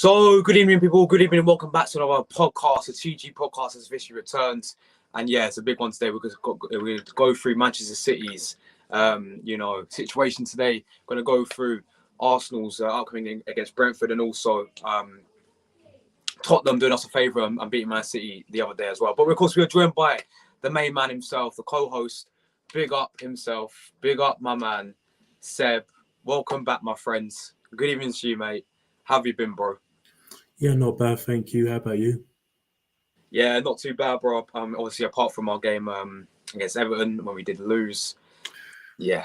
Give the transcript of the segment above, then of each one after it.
So, good evening, people. Good evening, and welcome back to another podcast. The TG podcast has officially returned, and yeah, it's a big one today. We're going to go through Manchester City's, situation today. We're going to go through Arsenal's upcoming against Brentford, and also Tottenham doing us a favour and beating Man City the other day as well. But of course, we are joined by the main man himself, the co-host. Big up himself. Big up my man, Seb. Welcome back, my friends. Good evening to you, mate. How have you been, bro? Yeah, not bad, thank you. How about you? Yeah, not too bad, bro. Obviously, apart from our game against Everton when we did lose, yeah,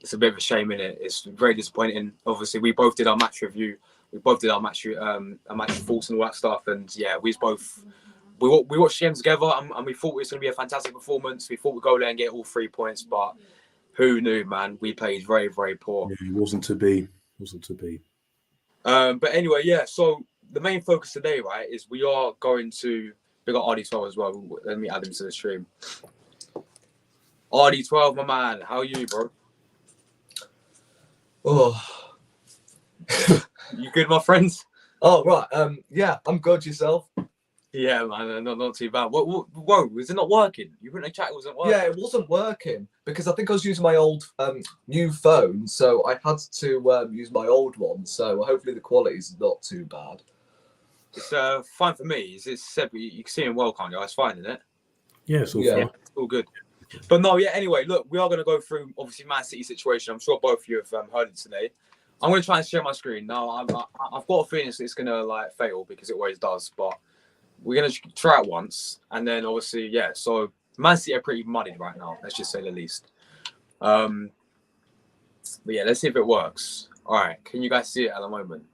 it's a bit of a shame, innit? It's very disappointing. Obviously, we both did our match review. We both did our match thoughts and all that stuff. And yeah, we watched the game together, and we thought it was going to be a fantastic performance. We thought we'd go there and get all 3 points, but who knew, man? We played very, very poor. Yeah, it wasn't to be. But anyway, yeah. So the main focus today, right, is we are going to big up RD12 as well. Let me add him to the stream. RD12, my man, how are you, bro? Oh, you good, my friends? Oh, right. Yeah, I'm good. Yourself? Yeah, man, not too bad. Whoa, was it not working? You were in a chat, it wasn't working? Yeah, it wasn't working because I think I was using my old new phone, so I had to use my old one. So hopefully the quality's not too bad. It's fine for me. It's Seb, you can see him well, can't you? It's fine, isn't it? Yeah, it's all fine. It's all good. But no, yeah, anyway, look, we are going to go through, obviously, Man City situation. I'm sure both of you have heard it today. I'm going to try and share my screen. Now, I've got a feeling it's going to, fail because it always does. But we're going to try it once. And then, obviously, yeah. So, Man City are pretty muddied right now. Let's just say the least. But, yeah, let's see if it works. All right. Can you guys see it at the moment?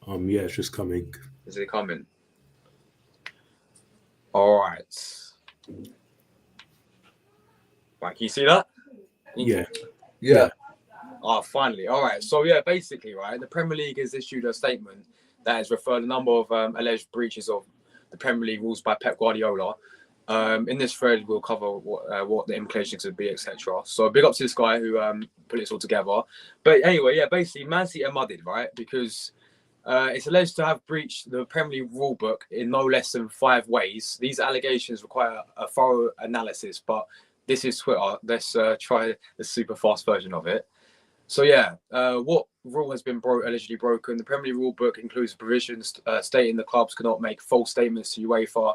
Yeah, it's just coming. Is it coming? All right. Right, can you see that? Yeah. Oh, finally. All right. So, yeah, basically, right, the Premier League has issued a statement that has referred a number of alleged breaches of the Premier League rules by Pep Guardiola. In this thread, we'll cover what the implications could be, etc. So, big up to this guy who put this all together. But anyway, yeah, basically, Man City are muddied, right? Because it's alleged to have breached the Premier League rulebook in no less than 5 ways. These allegations require a thorough analysis, but this is Twitter. Let's try the super fast version of it. So yeah, what rule has been allegedly broken? The Premier League rulebook includes provisions stating the clubs cannot make false statements to UEFA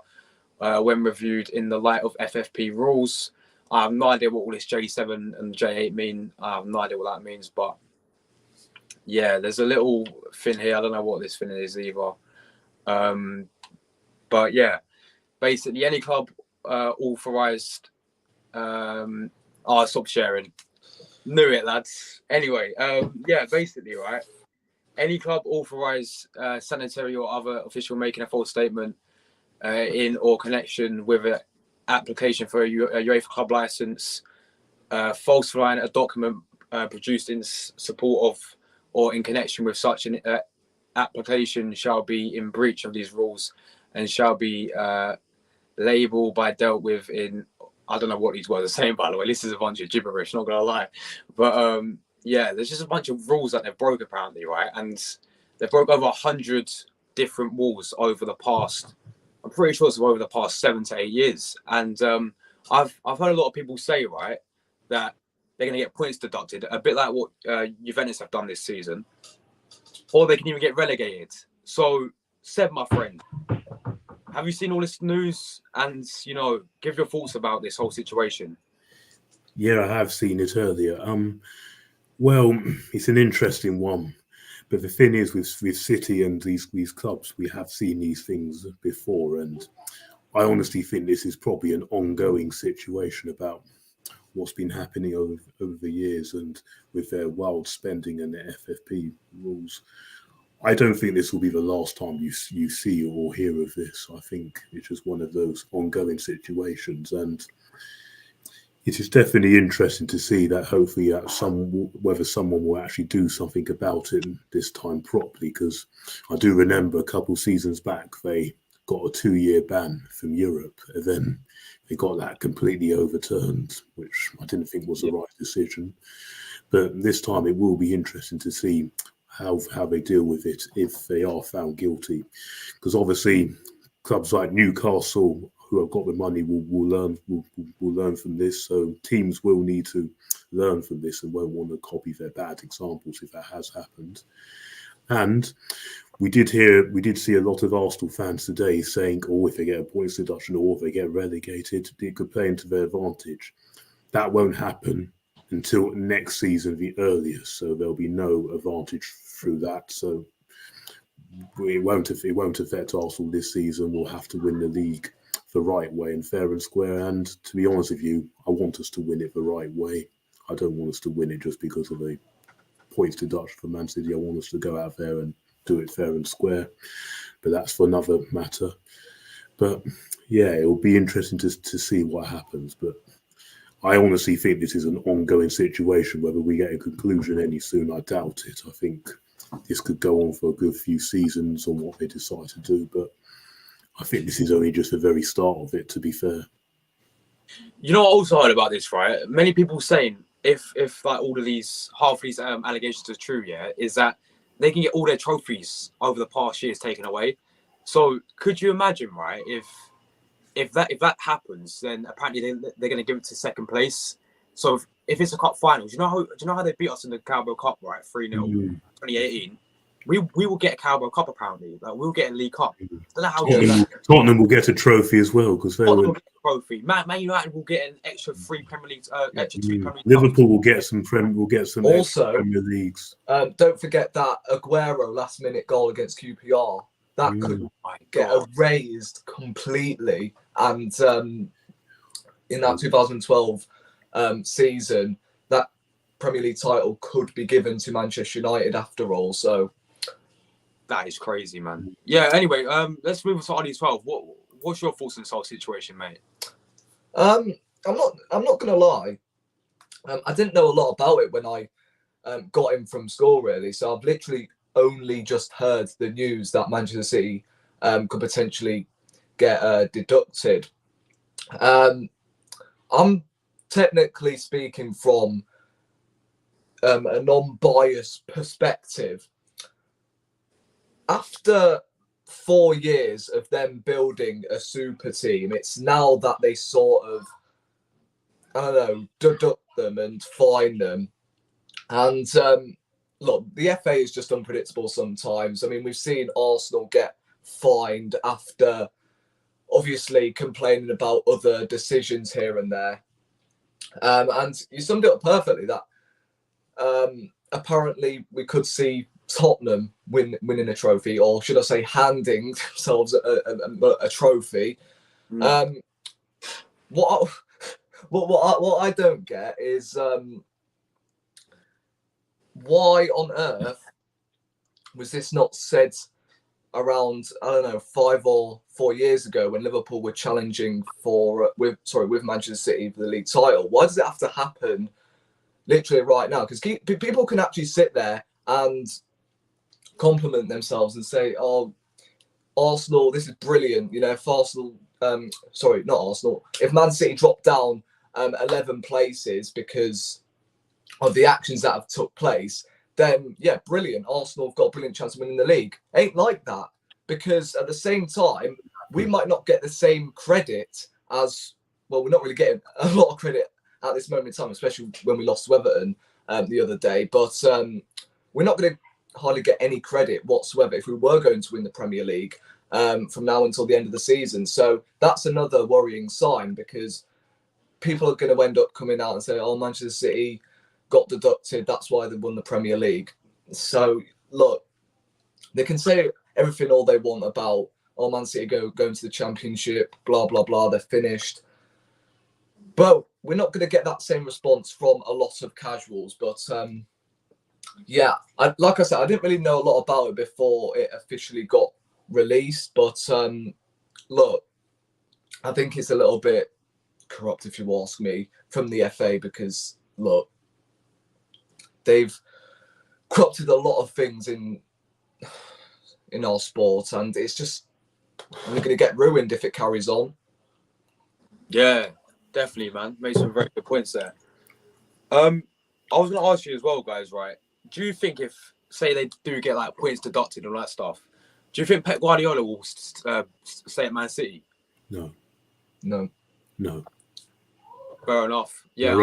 when reviewed in the light of FFP rules. I have no idea what all this J7 and J8 mean. I have no idea what that means, but yeah, there's a little thing here. I don't know what this thing is either. But yeah, basically any club authorised. Stop sharing. Knew it, lads. Anyway, yeah, basically, right. Any club authorised sanitary or other official making a false statement in or connection with an application for a UEFA club licence, falsifying a document produced in support of or in connection with such an application shall be in breach of these rules and shall be labelled by dealt with in. I don't know what these words are saying, by the way. This is a bunch of gibberish, not gonna lie. But yeah, there's just a bunch of rules that they've broke apparently, right? And they've broke over 100 different rules over the past. I'm pretty sure it's over the past 7 to 8 years. And I've heard a lot of people say, right, that they're gonna get points deducted, a bit like what Juventus have done this season, or they can even get relegated. So, Seb, my friend, have you seen all this news and, give your thoughts about this whole situation? Yeah, I have seen it earlier. Well, it's an interesting one. But the thing is with City and these clubs, we have seen these things before. And I honestly think this is probably an ongoing situation about what's been happening over the years and with their wild spending and their FFP rules. I don't think this will be the last time you see or hear of this. I think it's just one of those ongoing situations, and it is definitely interesting to see that hopefully whether someone will actually do something about it this time properly. Because I do remember a couple of seasons back they got a 2-year ban from Europe, and then they got that completely overturned, which I didn't think was the right decision. But this time it will be interesting to see how they deal with it if they are found guilty, because obviously clubs like Newcastle, who have got the money, will learn from this. So teams will need to learn from this and won't want to copy their bad examples if that has happened. And we did see a lot of Arsenal fans today saying, "Oh, if they get a points deduction or if they get relegated, it could play into their advantage." That won't happen until next season, the earliest. So there'll be no advantage through that. So it won't affect Arsenal this season. We'll have to win the league the right way and fair and square. And to be honest with you, I want us to win it the right way. I don't want us to win it just because of a points deduction for Man City. I want us to go out there and do it fair and square. But that's for another matter. But yeah, it will be interesting to see what happens. But I honestly think this is an ongoing situation. Whether we get a conclusion any soon, I doubt it. I think this could go on for a good few seasons on what they decide to do. But I think this is only just the very start of it, to be fair. You know, I also heard about this, right? Many people saying if like all of these half of these allegations are true, yeah, is that they can get all their trophies over the past years taken away. So could you imagine, right, if that happens, then apparently they're going to give it to second place. So if it's a cup final, do you know how they beat us in the Carabao Cup, right? 3-0, 2018. We will get a Carabao Cup apparently. Like we'll get a League Cup. I don't know how Tottenham will get a trophy as well because Tottenham will get a trophy. Man United will get an extra 3 Premier Leagues. Extra 2 Premier League Liverpool will get some also Premier Leagues. Don't forget that Aguero last minute goal against QPR. That could get erased completely. And in that 2012 season, that Premier League title could be given to Manchester United after all. So that is crazy, man. Yeah. Anyway, let's move on to RD12. What's your thoughts on this whole situation, mate? I'm not gonna lie. I didn't know a lot about it when I got him from school, really. So I've literally only just heard the news that Manchester City could potentially get deducted. I'm technically speaking from a non-biased perspective. After 4 years of them building a super team, it's now that they sort of, I don't know, deduct them and fine them. And look, the FA is just unpredictable sometimes. I mean, we've seen Arsenal get fined after obviously complaining about other decisions here and there. And you summed it up perfectly that apparently we could see Tottenham winning a trophy, or should I say handing themselves a trophy. What I don't get is why on earth was this not said around, I don't know, 5 or 4 years ago when Liverpool were challenging with Manchester City for the league title? Why does it have to happen literally right now? Because people can actually sit there and compliment themselves and say, "Oh, Arsenal, this is brilliant." You know, if Arsenal, not Arsenal, if Man City dropped down 11 places because of the actions that have took place, then yeah, brilliant. Arsenal have got a brilliant chance of winning the league. Ain't like that, because at the same time, we might not get the same credit as, well, we're not really getting a lot of credit at this moment in time, especially when we lost to Everton the other day. But we're not going to hardly get any credit whatsoever if we were going to win the Premier League from now until the end of the season. So that's another worrying sign, because people are going to end up coming out and say, "Oh, Manchester City got deducted, that's why they won the Premier League." So look, they can say everything all they want about, "Oh, Man City going to the Championship, blah blah blah, they're finished," but we're not going to get that same response from a lot of casuals. But yeah, like I said, I didn't really know a lot about it before it officially got released. But look, I think it's a little bit corrupt, if you ask me, from the FA, because look, they've corrupted a lot of things in our sport, and it's just, we're going to get ruined if it carries on. Yeah, definitely, man. Made some very good points there. I was going to ask you as well, guys, right? Do you think if say they do get like points deducted and all that stuff, do you think Pep Guardiola will stay at Man City? No. Fair enough. And Yeah, I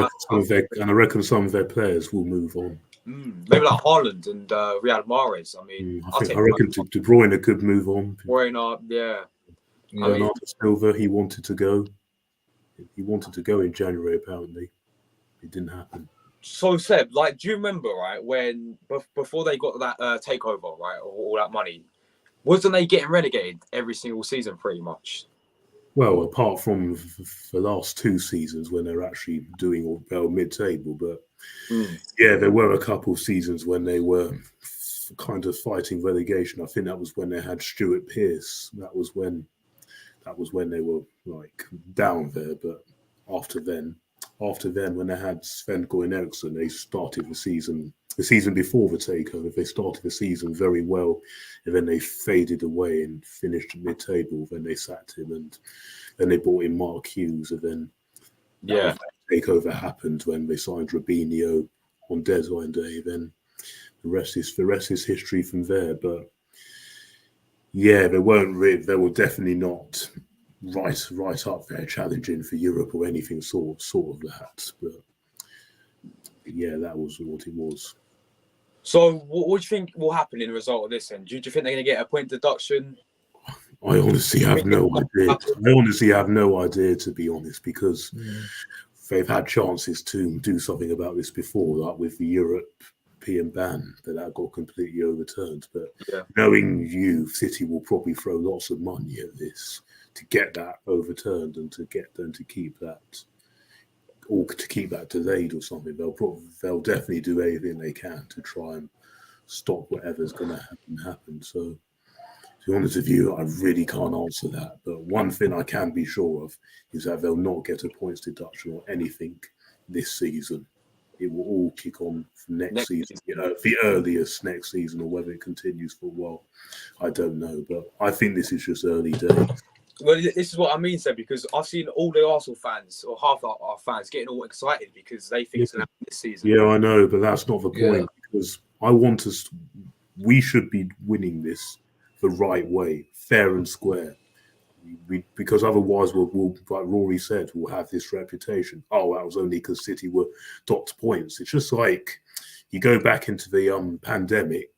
reckon some of their players will move on. maybe like Haaland and Riyad Mahrez. I mean, I reckon De Bruyne could move on. Bruyne, yeah. Bernardo Silva, he wanted to go. He wanted to go in January, apparently. It didn't happen. So Seb, like, do you remember, right, when before they got that takeover, right, all that money, wasn't they getting relegated every single season, pretty much? Well, apart from the last 2 seasons when they're actually doing well mid-table, but yeah, there were a couple of seasons when they were kind of fighting relegation. I think that was when they had Stuart Pearce. That was when they were like down there. But after then, when they had Sven Goran Eriksson, they started the season before the takeover. They started the season very well, and then they faded away and finished mid-table. Then they sacked him, and then they brought in Mark Hughes, and then the takeover happened when they signed Robinho on deadline day. Then the rest is history from there. But yeah, they were definitely not right up there challenging for Europe or anything sort of that. But yeah, that was what it was. So what do you think will happen in the result of this then? Do you think they're going to get a point deduction? I honestly have no idea, to be honest, because they've had chances to do something about this before, like with the European ban, that got completely overturned. But knowing City will probably throw lots of money at this to get that overturned and to get them to keep that, or to keep that delayed or something. They'll definitely do everything they can to try and stop whatever's going to happen. So, to be honest with you, I really can't answer that. But one thing I can be sure of is that they'll not get a points deduction or anything this season. It will all kick on from next season. The earliest next season, or whether it continues for a while, I don't know. But I think this is just early days. Well, this is what I mean, Seb, because I've seen all the Arsenal fans, or half our fans, getting all excited because they think it's going to happen this season. Yeah, I know, but that's not the point, because we should be winning this the right way, fair and square. Because otherwise, we'll, like Rory said, we'll have this reputation. Oh, that was only because City were docked points. It's just like you go back into the pandemic.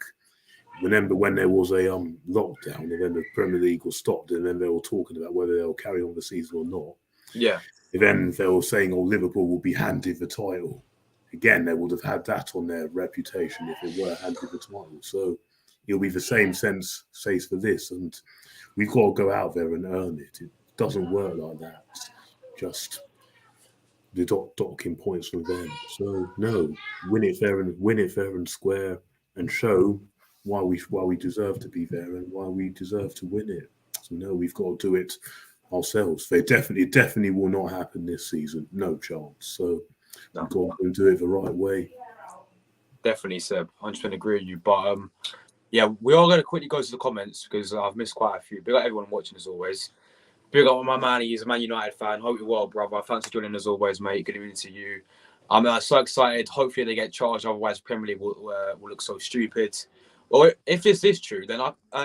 Remember when there was a lockdown, and then the Premier League was stopped, and then they were talking about whether they'll carry on the season or not. Yeah. And then they were saying, "Oh, Liverpool will be handed the title." Again, they would have had that on their reputation if they were handed the title. So it'll be the same sense for this, and we've got to go out there and earn it. It doesn't work like that. Just the docking points from them. So no, win it fair and square, and show why we deserve to be there and why we deserve to win it. So no, we've got to do it ourselves. They definitely will not happen this season. No chance. So we've got to do it the right way. Definitely, Seb. 100% agree with you. But yeah, we are going to quickly go to the comments because I've missed quite a few. Big up everyone watching as always. Big up my man. He's a Man United fan. Hope you're well, brother. Thanks for joining as always, mate. Good evening to you. I'm so excited. Hopefully they get charged. Otherwise, Premier League will look so stupid. Well, if this is true, then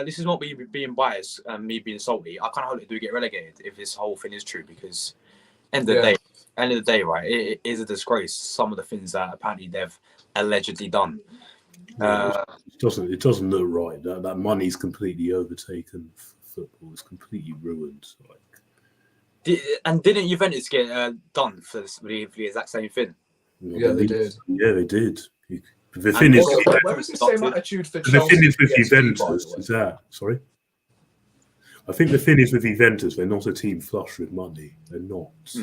this is not me being biased and me being salty. I kind of hope they do get relegated if this whole thing is true, because end of the day, right? It is a disgrace. Some of the things that apparently they've allegedly done. It doesn't look right. That money's completely overtaken football. It's completely ruined. And didn't Juventus get done for the exact same thing? Yeah, they did. Yeah, they did. The thing is, where is the same attitude for Chelsea? The thing is with Juventus is that. Sorry, I think the thing is with Juventus, they're not a team flush with money. They're not.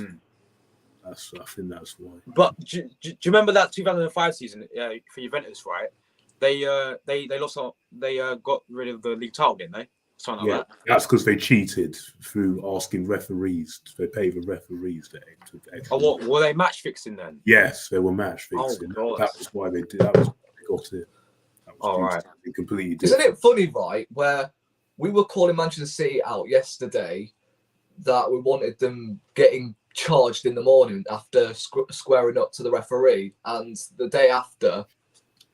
I think that's why. But do you remember that 2005 season for Juventus? Right, they lost. They got rid of the league title, didn't they? Something like that. That's because they cheated through asking referees. They paid the referees to extra. Oh, what were they match fixing then? Yes, they were match fixing. Oh, that was why they did. That was why they got it. All right. Completely different. Isn't it funny, right? Where we were calling Manchester City out yesterday that we wanted them getting charged in the morning after squaring up to the referee, and the day after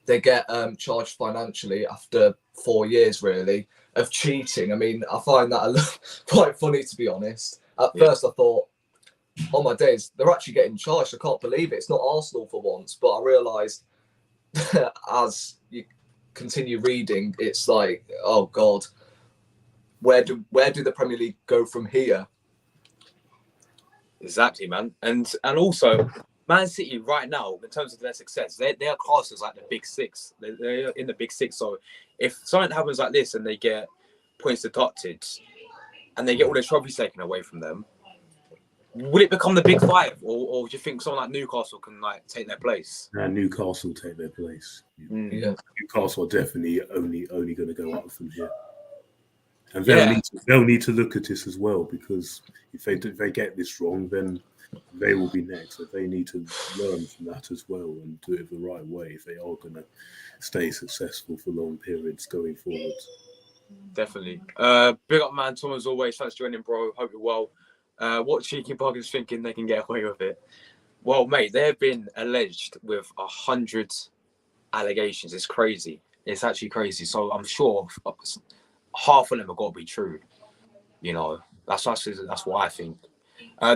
they get charged financially after 4 years, really, of cheating. I mean, I find that quite funny, to be honest. At first, I thought, oh my days, they're actually getting charged. I can't believe it. It's not Arsenal for once. But I realised as you continue reading, it's like, oh God, where do the Premier League go from here? Exactly, man. And also, Man City right now, in terms of their success, they are classed as like the big six. They're in the big six. So if something happens like this and they get points deducted and they get all their trophies taken away from them, will it become the big five, or do you think someone like Newcastle can like take their place? Newcastle take their place. Yeah. Newcastle are definitely only going to go up from here, and they'll need to look at this as well, because if they get this wrong, then they will be next. So they need to learn from that as well and do it the right way if they are going to stay successful for long periods going forward. Definitely. Big up, man. Tom, as always. Thanks for joining, bro. Hope you're well. What Cheeky Buggers thinking they can get away with it? Well, mate, they've been alleged with 100 allegations. It's crazy. It's actually crazy. So I'm sure half of them have got to be true. You know, that's what I think.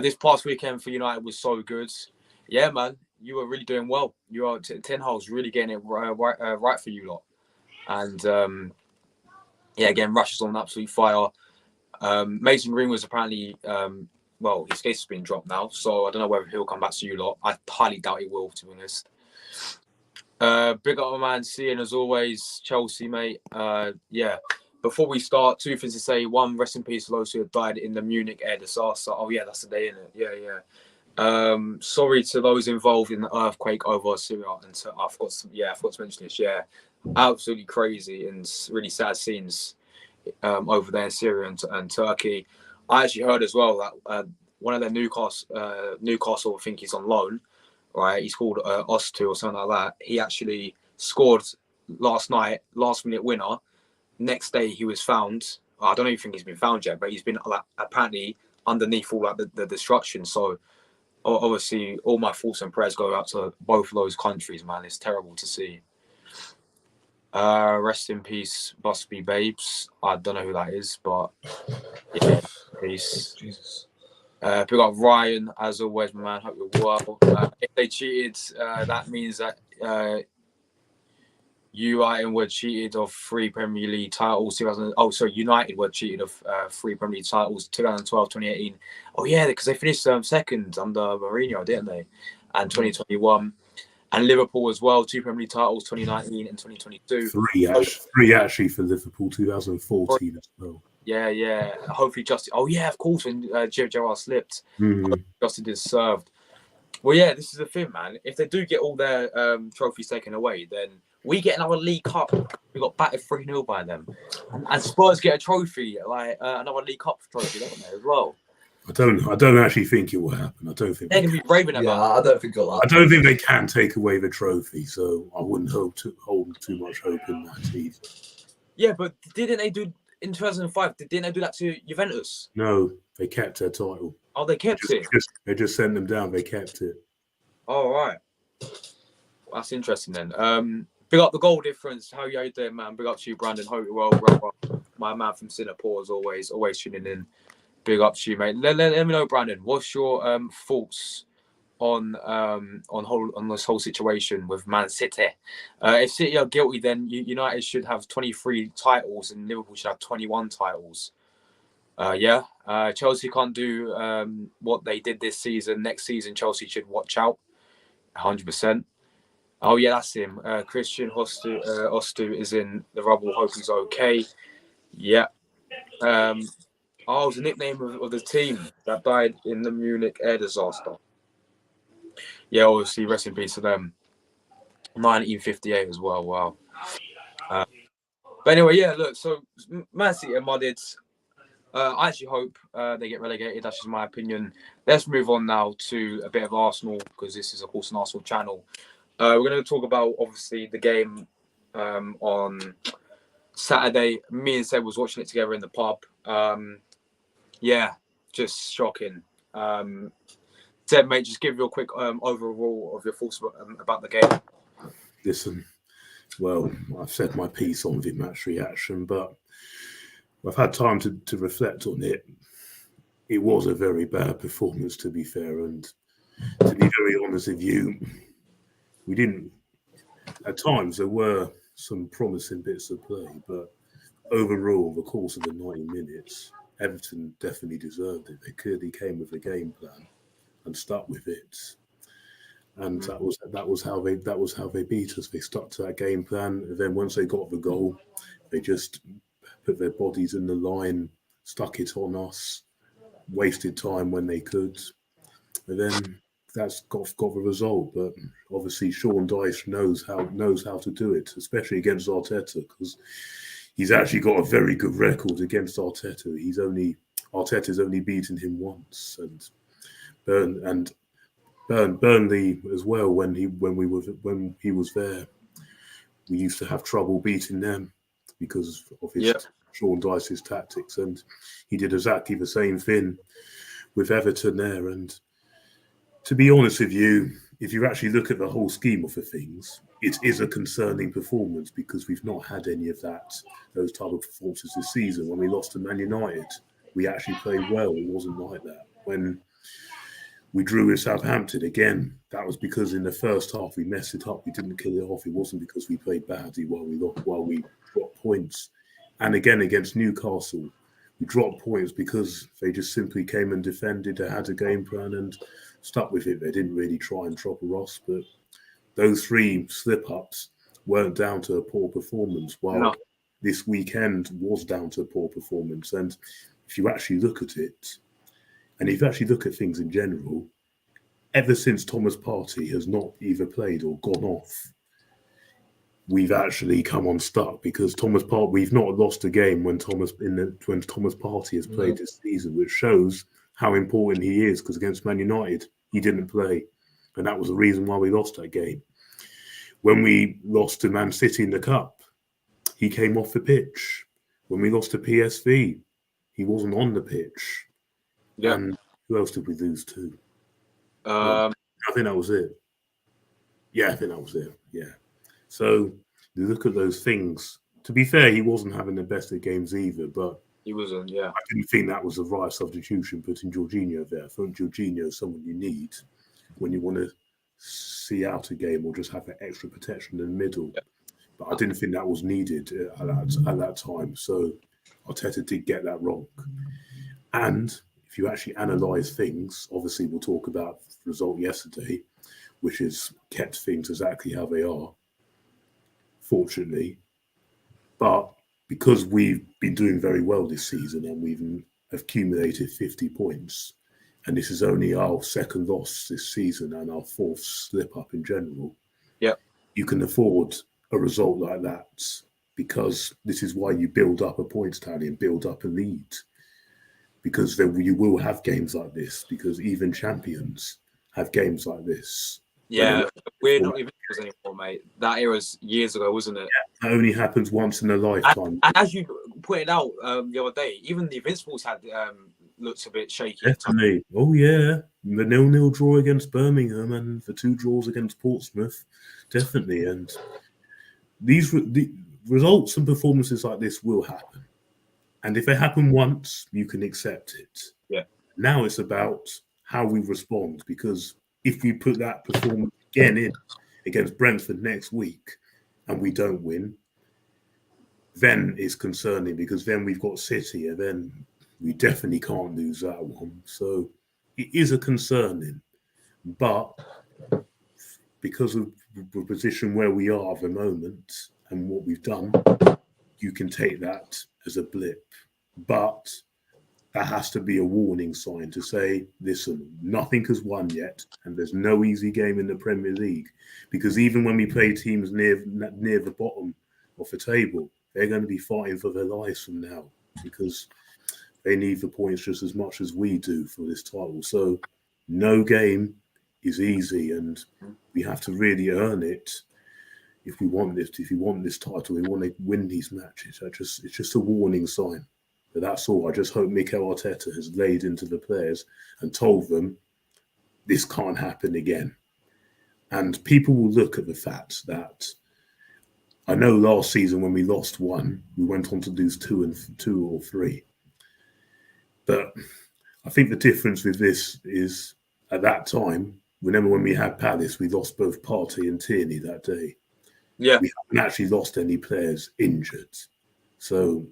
This past weekend for United was so good. Yeah, man, you were really doing well. You are Ten Hag's really getting it right for you lot. And again, Rush is on absolute fire. Mason Green was apparently, his case has been dropped now, so I don't know whether he'll come back to you lot. I highly doubt he will, to be honest. Big up, man. Seeing as always, Chelsea, mate. Before we start, two things to say. One, rest in peace to those who have died in the Munich air disaster. Oh yeah, that's the day, isn't it? Yeah. Sorry to those involved in the earthquake over Syria, and I forgot to mention this. Yeah, absolutely crazy and really sad scenes over there in Syria and Turkey. I actually heard as well that one of their Newcastle, I think he's on loan, right? He's called Ostu or something like that. He actually scored last night, last minute winner. Next day he was found. I don't even think he's been found yet, but he's been apparently underneath all the destruction. So obviously all my thoughts and prayers go out to both of those countries, man. It's terrible to see. Rest in peace, Busby Babes. I don't know who that is, but yeah, peace. Jesus. Pick up Ryan, as always, my man. Hope you're well. If they cheated, that means that United were cheated of 3 Premier League titles. United were cheated of 3 Premier League titles, 2012, 2018. Oh yeah, because they finished second under Mourinho, didn't they? And 2021. And Liverpool as well, 2 Premier League titles, 2019 and 2022. Three actually for Liverpool, 2014 as well. Yeah. Hopefully Justin. Oh yeah, of course, when Gerrard slipped, Justin deserved. Well, yeah, this is the thing, man. If they do get all their trophies taken away, then we get another League Cup. We got battered 3-0 by them, and Spurs get a trophy, like another League Cup trophy, don't they, as well? I don't actually think it will happen. I don't think they're gonna be raving about. Yeah, I don't think it'll happen. I don't think they can take away the trophy, so I wouldn't hold too much hope in that either. Yeah, but didn't they do in 2005? Didn't they do that to Juventus? No, they kept their title. Oh, they kept it. They just sent them down. They kept it. All right, that's interesting then. Big up the goal difference. How you doing, man? Big up to you, Brandon. Hope you're well, brother. My man from Singapore, as always tuning in. Big up to you, mate. Let me know, Brandon. What's your thoughts on this whole situation with Man City? If City are guilty, then United should have 23 titles and Liverpool should have 21 titles. Chelsea can't do what they did this season. Next season, Chelsea should watch out. 100%. Oh yeah, that's him. Christian Ostu is in the rubble. Hope he's okay. Yeah. It was the nickname of the team that died in the Munich air disaster. Yeah, obviously, rest in peace to them. 1958 as well. Wow. But anyway, yeah. Look, so Man City are mudded. I actually hope they get relegated. That's just my opinion. Let's move on now to a bit of Arsenal, because this is, of course, an Arsenal channel. We're going to talk about, obviously, the game on Saturday. Me and Seb was watching it together in the pub. Yeah, just shocking. Seb, mate, just give you a quick overall of your thoughts about the game. Listen, well, I've said my piece on the match reaction, but I've had time to reflect on it. It was a very bad performance, to be fair, and to be very honest with you, we didn't. At times, there were some promising bits of play, but overall, the course of the 90 minutes, Everton definitely deserved it. They clearly came with a game plan and stuck with it, and that was how they beat us. They stuck to that game plan, and then once they got the goal, they just put their bodies in the line, stuck it on us, wasted time when they could, and then that's got the result. But obviously, Sean Dyche knows how to do it, especially against Arteta, because he's actually got a very good record against Arteta. Arteta's only beaten him once, and Burnley as well. When he was there, we used to have trouble beating them because of his Sean Dyche's tactics, and he did exactly the same thing with Everton there. And to be honest with you, if you actually look at the whole scheme of the things, it is a concerning performance because we've not had any of those type of performances this season. When we lost to Man United, we actually played well. It wasn't like that. When we drew with Southampton, again, that was because in the first half we messed it up. We didn't kill it off. It wasn't because we played badly while we dropped points. And again, against Newcastle, we dropped points because they just simply came and defended. They had a game plan and stuck with it. They didn't really try and trouble us. But those 3 slip-ups weren't down to a poor performance, while this weekend was down to a poor performance. And if you actually look at it, and if you actually look at things in general, ever since Thomas Partey has not either played or gone off, we've actually come unstuck because we've not lost a game when Thomas Partey has played this season, which shows how important he is. Because against Man United, he didn't play, and that was the reason why we lost that game. When we lost to Man City in the Cup, he came off the pitch. When we lost to PSV, he wasn't on the pitch. Yeah. And who else did we lose to? I think that was it. Yeah, I think that was it. Yeah. So you look at those things. To be fair, he wasn't having the best of games either, but he wasn't. Yeah. I didn't think that was the right substitution putting Jorginho there. I thought Jorginho is someone you need when you want to see out a game or just have an extra protection in the middle. Yeah. But I didn't think that was needed at that time. So Arteta did get that wrong. And if you actually analyse things, obviously we'll talk about the result yesterday, which has kept things exactly how they are, fortunately. But because we've been doing very well this season and we've accumulated 50 points, and this is only our second loss this season and our 4th slip-up in general, you can afford a result like that because this is why you build up a points tally and build up a lead. Because you will have games like this, because even champions have games like this. Yeah, we're not even anymore, mate. That era was years ago, wasn't it? Yeah, that only happens once in a lifetime. And as you pointed out the other day, even the Invincibles had looked a bit shaky. Definitely. Oh, yeah. The 0-0 draw against Birmingham and the 2 draws against Portsmouth. Definitely. And the results and performances like this will happen. And if they happen once, you can accept it. Yeah. Now it's about how we respond, because if we put that performance again in against Brentford next week and we don't win, then it's concerning, because then we've got City and then we definitely can't lose that one. So it is a concerning, but because of the position where we are at the moment and what we've done, you can take that as a blip. But that has to be a warning sign to say, listen, nothing has won yet, and there's no easy game in the Premier League. Because even when we play teams near the bottom of the table, they're going to be fighting for their lives from now, because they need the points just as much as we do for this title. So no game is easy, and we have to really earn it if we want this. If you want this title, we want to win these matches. It's just a warning sign. But that's all. I just hope Mikel Arteta has laid into the players and told them this can't happen again. And people will look at the fact that I know last season when we lost one, we went on to lose two or three. But I think the difference with this is at that time, remember when we had Palace, we lost both Partey and Tierney that day. Yeah. We haven't actually lost any players injured. So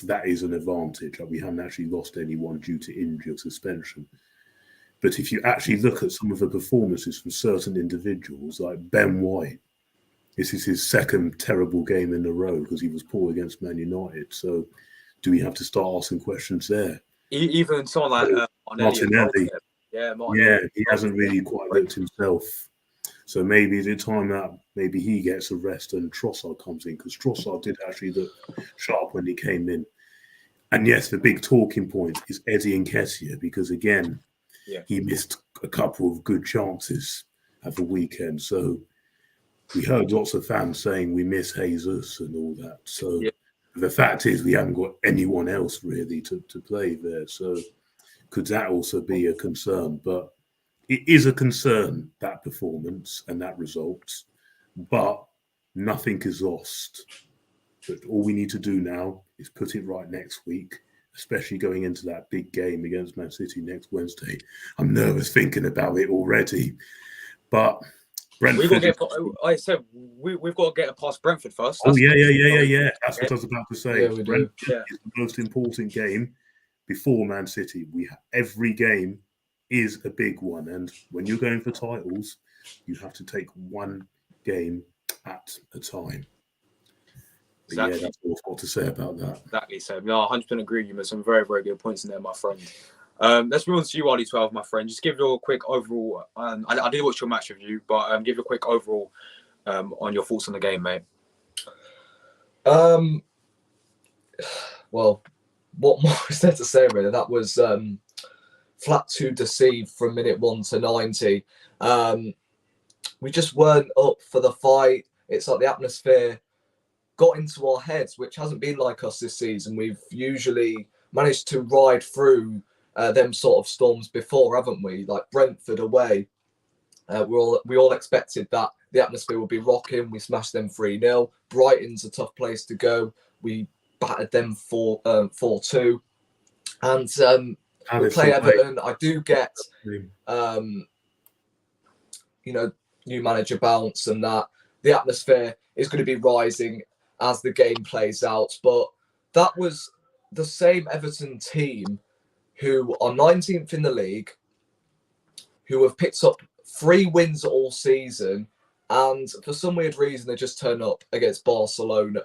that is an advantage. Like we haven't actually lost anyone due to injury or suspension. But if you actually look at some of the performances from certain individuals, like Ben White, this is his second terrible game in a row because he was poor against Man United. So do we have to start asking questions there? Even someone like Martinelli. Martinelli. He hasn't really quite looked himself. So maybe the time that maybe he gets a rest and Trossard comes in, because Trossard did actually look sharp when he came in. And yes, the big talking point is Eddie Nketiah, because again, he missed a couple of good chances at the weekend. So we heard lots of fans saying we miss Jesus and all that. So the fact is we haven't got anyone else really to play there. So could that also be a concern? But it is a concern, that performance and that result. But nothing is lost. But all we need to do now is put it right next week, especially going into that big game against Man City next Wednesday. I'm nervous thinking about it already. But Brentford... we've got to get past Brentford first. That's yeah. That's what I was about to say. Yeah, Brentford is the most important game before Man City. Every game is a big one. And when you're going for titles, you have to take one game at a time. Exactly. Yeah, that's all I've got to say about that. Exactly. So, no, I 100% agree with you. There's some very, very good points in there, my friend. Let's move on to you, RD12, my friend. Just give your a quick overall. I did watch your match review, but give a quick overall on your thoughts on the game, mate. Well, what more is there to say, really? That was flat to deceive from minute 1 to 90. We just weren't up for the fight. It's like the atmosphere got into our heads, which hasn't been like us this season. We've usually managed to ride through them sort of storms before, haven't we? Like Brentford away. We all expected that the atmosphere would be rocking. We smashed them 3-0. Brighton's a tough place to go. We battered them 4-2. And we play Everton. I do get, new manager bounce and that. The atmosphere is going to be rising as the game plays out. But that was the same Everton team who are 19th in the league, who have picked up 3 wins all season, and for some weird reason they just turn up against Barcelona,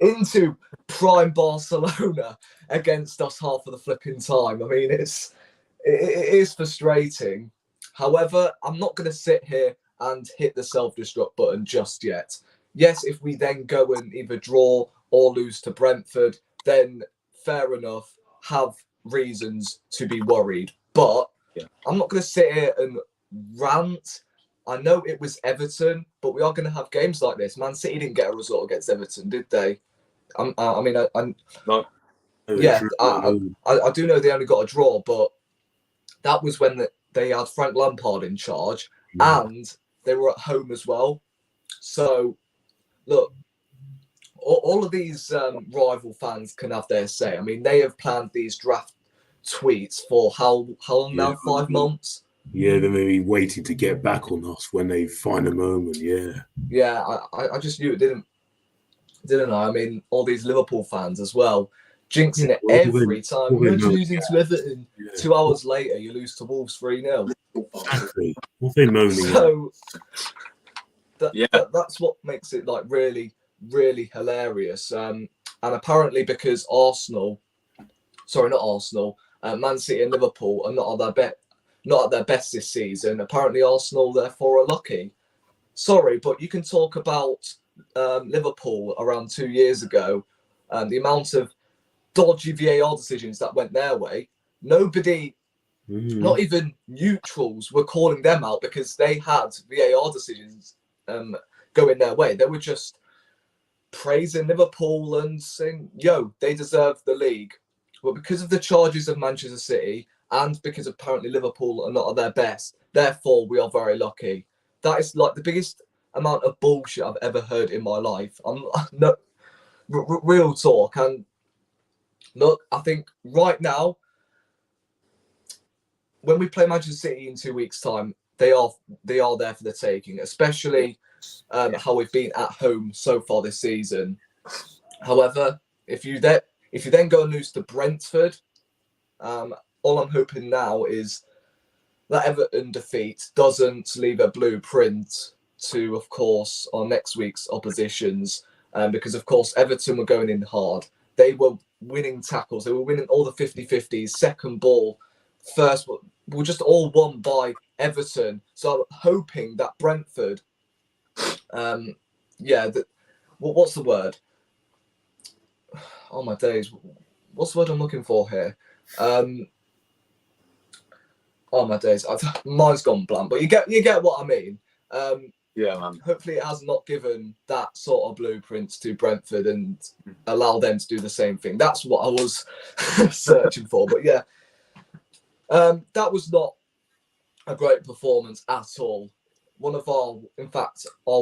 into prime Barcelona against us half of the flipping time. I mean, it is frustrating. However, I'm not going to sit here and hit the self-destruct button just yet. Yes, if we then go and either draw or lose to Brentford, then fair enough, have reasons to be worried. But I'm not going to sit here and rant. I know it was Everton, but we are going to have games like this. Man City didn't get a result against Everton, did they? No. I do know they only got a draw, but that was when they had Frank Lampard in charge, and they were at home as well. So, look, all of these rival fans can have their say. I mean, they have planned these draft tweets for how long now? 5 months? Yeah, they may be waiting to get back on us when they find a moment, Yeah, I just knew it didn't I? I mean, all these Liverpool fans as well, jinxing it every time. We're losing to Everton. 2 hours later, you lose to Wolves 3-0. Exactly. What they moaning so that's what makes it like really, really hilarious. And apparently because Man City and Liverpool are not at their best this season. Apparently Arsenal therefore are lucky. Sorry, but you can talk about Liverpool around 2 years ago, the amount of dodgy VAR decisions that went their way. Nobody, not even neutrals, were calling them out because they had VAR decisions going their way. They were just praising Liverpool and saying, they deserve the league. But because of the charges of Manchester City and because apparently Liverpool are not at their best, therefore we are very lucky. That is like the biggest amount of bullshit I've ever heard in my life. I'm no real talk. And look, I think right now, when we play Manchester City in 2 weeks' time, they are there for the taking, especially how we've been at home so far this season. However, if you then go and lose to Brentford, all I'm hoping now is that Everton defeat doesn't leave a blueprint to, of course, our next week's oppositions, because, of course, Everton were going in hard. They were winning tackles. They were winning all the 50-50s, second ball, first ball. Were just all won by Everton. So I'm hoping that Brentford, what's the word? Oh, my days. What's the word I'm looking for here? Oh, my days. Mine's gone blank, but you get what I mean. Yeah, man. Hopefully it has not given that sort of blueprint to Brentford and allow them to do the same thing. That's what I was searching for. But yeah, that was not a great performance at all. One of our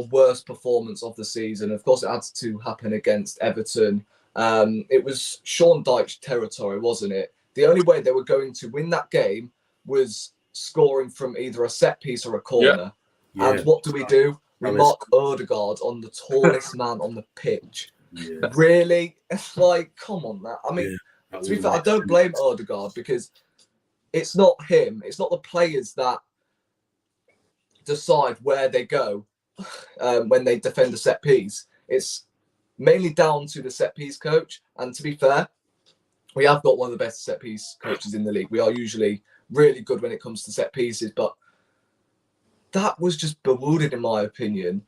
worst performance of the season. Of course, it had to happen against Everton. It was Sean Dyche territory, wasn't it? The only way they were going to win that game was scoring from either a set piece or a corner. Yeah. And what do? We mark Odegaard on the tallest man on the pitch. Yeah. Really? It's like, come on, that. I mean, that to be fair, I don't blame Odegaard, because it's not him. It's not the players that decide where they go when they defend a set piece. It's mainly down to the set piece coach. And to be fair, we have got one of the best set piece coaches in the league. We are usually really good when it comes to set pieces, but that was just bewildered, in my opinion.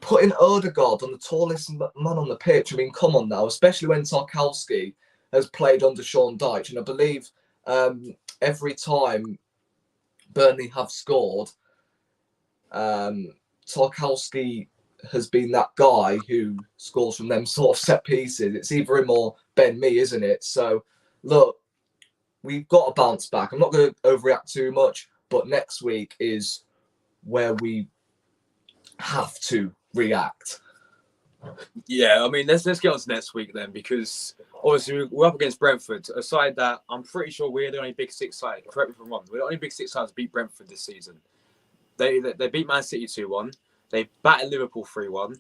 Putting Odegaard on the tallest man on the pitch. I mean, come on now, especially when Tarkowski has played under Sean Dyche. And I believe every time Burnley have scored, Tarkowski has been that guy who scores from them sort of set pieces. It's either him or Ben Mee, isn't it? So, look, we've got to bounce back. I'm not going to overreact too much, but next week is where we have to react. Yeah, I mean, let's get on to next week then, because obviously we're up against Brentford, a side that I'm pretty sure we're the only Big Six side. Correct me if I'm wrong. We're the only Big Six side to beat Brentford this season. They beat Man City 2-1. They battered Liverpool 3-1.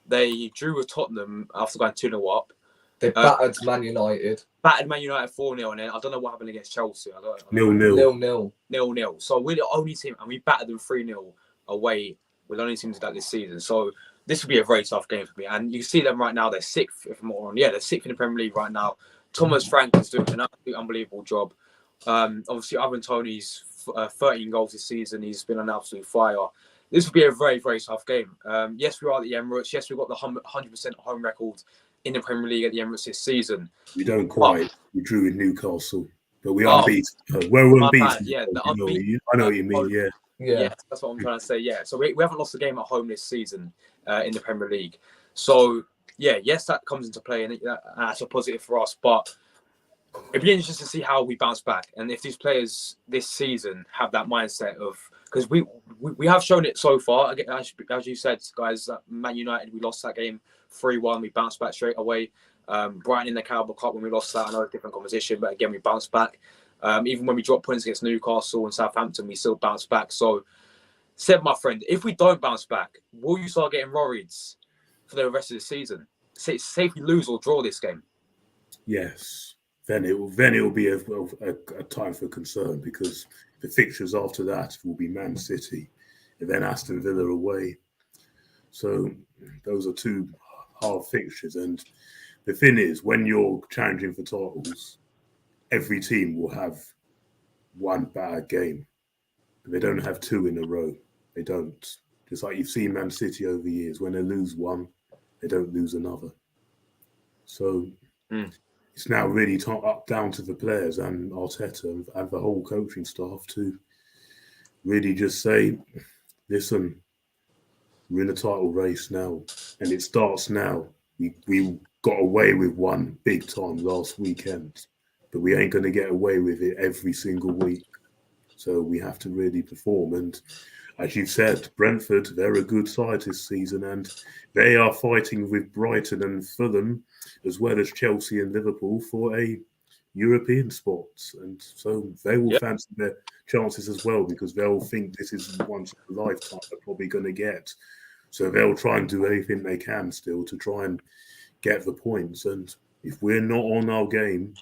They drew with Tottenham after going 2-0 up. They battered Man United. Battered Man United 4-0, and then I don't know what happened against Chelsea. 0-0. 0-0. So we're the only team, and we battered them 3-0 away. We're the only team to do that this season. So this will be a very tough game for me. And you see them right now, they're sixth, if I'm not wrong. Yeah, they're sixth in the Premier League right now. Thomas Frank is doing an absolutely unbelievable job. Obviously, Ivan Toney's 13 goals this season. He's been an absolute fire. This will be a very, very tough game. Yes, we are at the Emirates. Yes, we've got the 100% home record in the Premier League at the Emirates this season. We don't quite. We drew with Newcastle, but we are unbeaten. We're unbeaten. Yeah, I know what you mean. Yeah, that's what I'm trying to say. Yeah, so we haven't lost a game at home this season in the Premier League. So yeah, yes, that comes into play, and that's a positive for us. But it'd be interesting to see how we bounce back, and if these players this season have that mindset of, because we have shown it so far. As you said, guys, Man United, we lost that game 3-1. We bounced back straight away. Brighton in the Carabao Cup, when we lost that, I know a different competition, but again, we bounced back. Even when we dropped points against Newcastle and Southampton, we still bounced back. So, Seb, my friend, if we don't bounce back, will you start getting worried for the rest of the season? Say if we lose or draw this game. Yes, then it will be a time for concern, because the fixtures after that will be Man City and then Aston Villa away. So those are two hard fixtures. And the thing is, when you're challenging for titles, every team will have one bad game. But they don't have two in a row. They don't. Just like you've seen Man City over the years, when they lose one, they don't lose another. So it's now really down to the players and Arteta and the whole coaching staff to really just say, listen, we're in a title race now, and it starts now. We got away with one big time last weekend, but we ain't going to get away with it every single week. So we have to really perform. And as you said, Brentford, they're a good side this season, and they are fighting with Brighton and Fulham, as well as Chelsea and Liverpool, for a European spots. And so they will fancy their chances as well, because they'll think this is once in a lifetime they're probably going to get. So they'll try and do anything they can still to try and get the points. And if we're not on our game,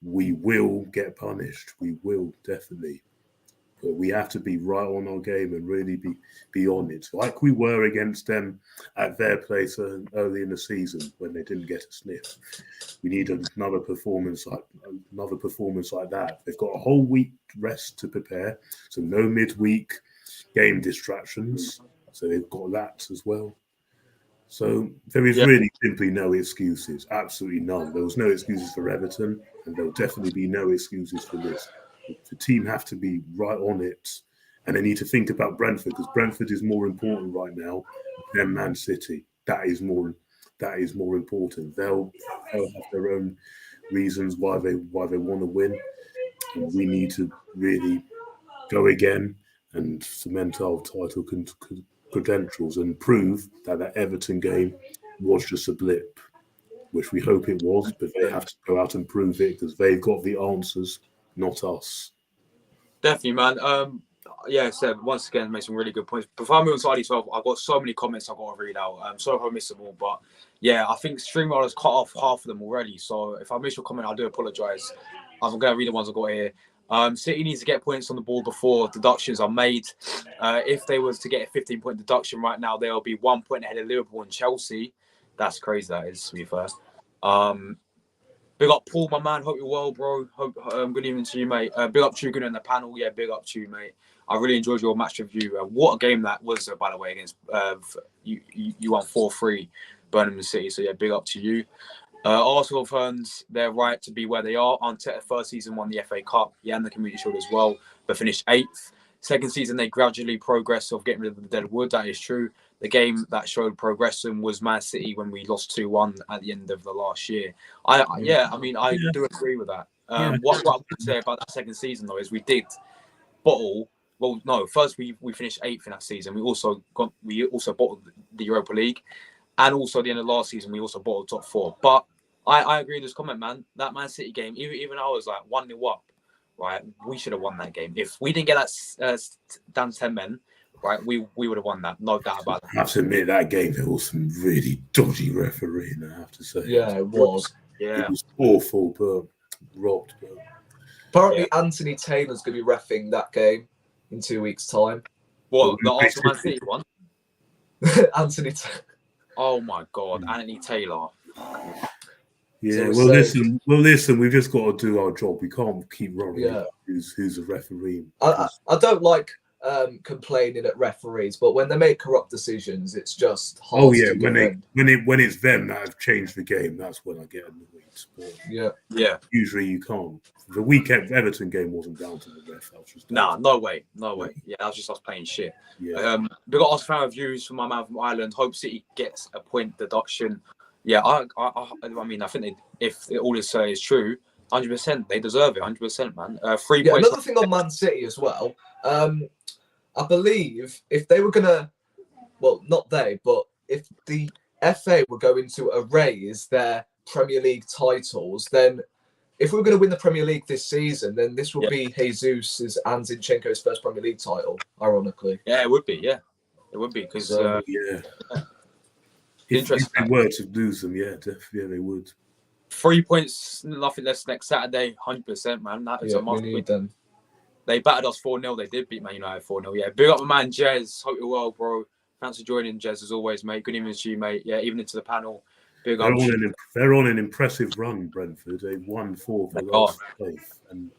we will get punished. We will definitely. But we have to be right on our game and really be on it, like we were against them at their place early in the season when they didn't get a sniff. We need another performance like that. They've got a whole week rest to prepare, so no midweek game distractions. So they've got that as well. So there is really simply no excuses, absolutely none. There was no excuses for Everton, and there will definitely be no excuses for this. The team have to be right on it, and they need to think about Brentford, because Brentford is more important right now than Man City. That is more important. They'll have their own reasons why they want to win, and we need to really go again and cement our title credentials and prove that Everton game was just a blip, which we hope it was, but they have to go out and prove it, because they've got the answers, not us. Definitely, man. Yeah, Seb, once again, made some really good points. Before I move on to ID12, I've got so many comments I've got to read out. Sorry if I missed them all, but yeah, I think StreamYard has cut off half of them already. So if I missed your comment, I do apologise. I'm going to read the ones I've got here. City needs to get points on the board before deductions are made. If they was to get a 15-point deduction right now, they'll be 1 point ahead of Liverpool and Chelsea. That's crazy, that is, to be fair. Big up Paul, my man. Hope you're well, bro. Hope good evening to you, mate. Big up Chugun in the panel. Yeah, big up to you, mate. I really enjoyed your match review. What a game that was, by the way, against you won 4-3 Birmingham City. So yeah, big up to you. Arsenal fans, they're right to be where they are. Arteta first season won the FA Cup, and the Community Shield as well, but finished 8th. Second season, they gradually progressed of getting rid of the dead wood. That is true. The game that showed progression was Man City when we lost 2-1 at the end of the last year. I do agree with that. What I would say about that second season, though, is we did bottle. Well, no, first we finished 8th in that season. We also bottled the Europa League, and also at the end of last season we also bottled top 4. But I agree with this comment, man. That Man City game, even I was like 1-0 up, right? We should have won that game. If we didn't get that down to 10 men, right, we would have won that. No doubt about it. I have to admit, that game, there was some really dodgy refereeing, I have to say. Yeah, it was. Yeah. It was awful, but robbed. But... Apparently, Anthony Taylor's going to be reffing that game in 2 weeks' time. What, the Arsenal Man City one? Anthony Taylor. Oh, my God. Anthony Taylor. Yeah, well, listen. We've just got to do our job. We can't keep running. Who's a referee? I don't like complaining at referees, but when they make corrupt decisions, it's just hard. Oh yeah, when it's them that have changed the game, that's when I get annoyed. But yeah. Usually you can't. The weekend Everton game wasn't down to the ref. No way. Yeah, that was just us playing shit. Yeah. We got Arsenal fan reviews from my man from Ireland. Hope City gets a point deduction. Yeah, I mean, I think if all this is true, 100%, they deserve it. 100%, man. 3 points. Another thing on Man City as well. I believe if they were gonna, well, not they, but if the FA were going to erase their Premier League titles, then if we were going to win the Premier League this season, then this would be Jesus' and Zinchenko's first Premier League title, ironically. Yeah, it would be. Yeah, it would be because If they were to lose them, they would. 3 points, nothing less next Saturday, 100%, man. That is a must win. Them. They battered us 4-0. They did beat Man United 4-0. Yeah, big up my man Jez. Hope you're well, bro. Thanks for joining, Jez, as always, mate. Good evening to you, mate. Yeah, evening to the panel. Big up. They're on an impressive run, Brentford. They won 4 for the last place, and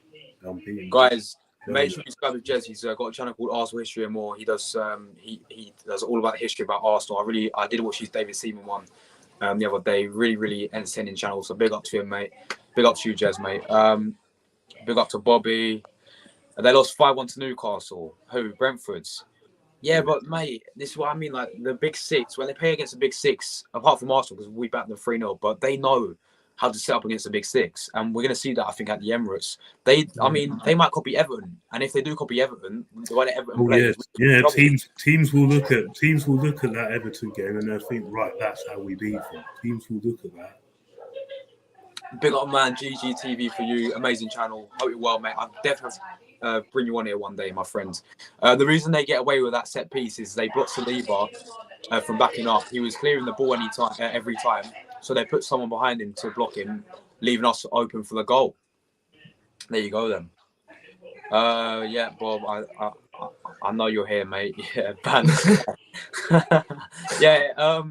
unbeaten. Guys, make sure you subscribe to Jez. He's got a channel called Arsenal History and More. He does he does all about the history about Arsenal. I did watch his David Seaman one the other day. Really, really entertaining channel. So big up to him, mate. Big up to you, Jez, mate. Big up to Bobby. They lost 5-1 to Newcastle. Who? Brentford's. Yeah, but mate, this is what I mean. Like the Big Six, when they play against the Big Six, apart from Arsenal, because we backed them 3-0, but they know how to set up against the big six, and we're going to see that I think at the Emirates. I mean, they might copy Everton, and if they do copy Everton, the way that Everton plays, teams will look at that Everton game and they'll think, right, that's how we beat them. Teams will look at that. Big up, man. GGTV for you, amazing channel. Hope you're well, mate. I definitely have to bring you on here one day, my friends. The reason they get away with that set piece is they blocked Saliba from backing up. He was clearing the ball every time. So they put someone behind him to block him, leaving us open for the goal. There you go, then. Yeah, Bob, I know you're here, mate. Yeah, ban. Yeah.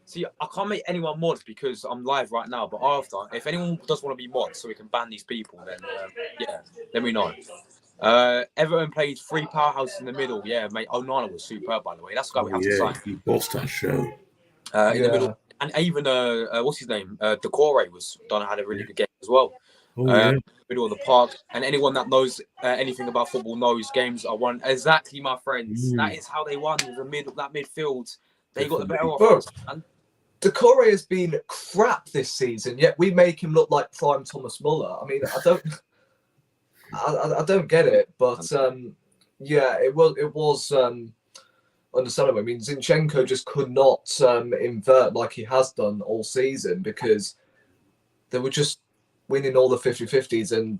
See, I can't make anyone mods because I'm live right now. But after, if anyone does want to be mods, so we can ban these people, then yeah, let me know. Everton played 3 powerhouses in the middle. Yeah, mate. Onana was superb, by the way. That's the guy we have to sign. He bossed that show. In the middle. And even what's his name? Decore had a really good game as well. Middle of the park. And anyone that knows anything about football knows games are won. Exactly, my friends. That is how they won with that midfield. They got the better offense. Decore has been crap this season, yet we make him look like prime Thomas Muller. I mean, I don't get it, but yeah, it was understandable. I mean, Zinchenko just could not invert like he has done all season because they were just winning all the 50-50s and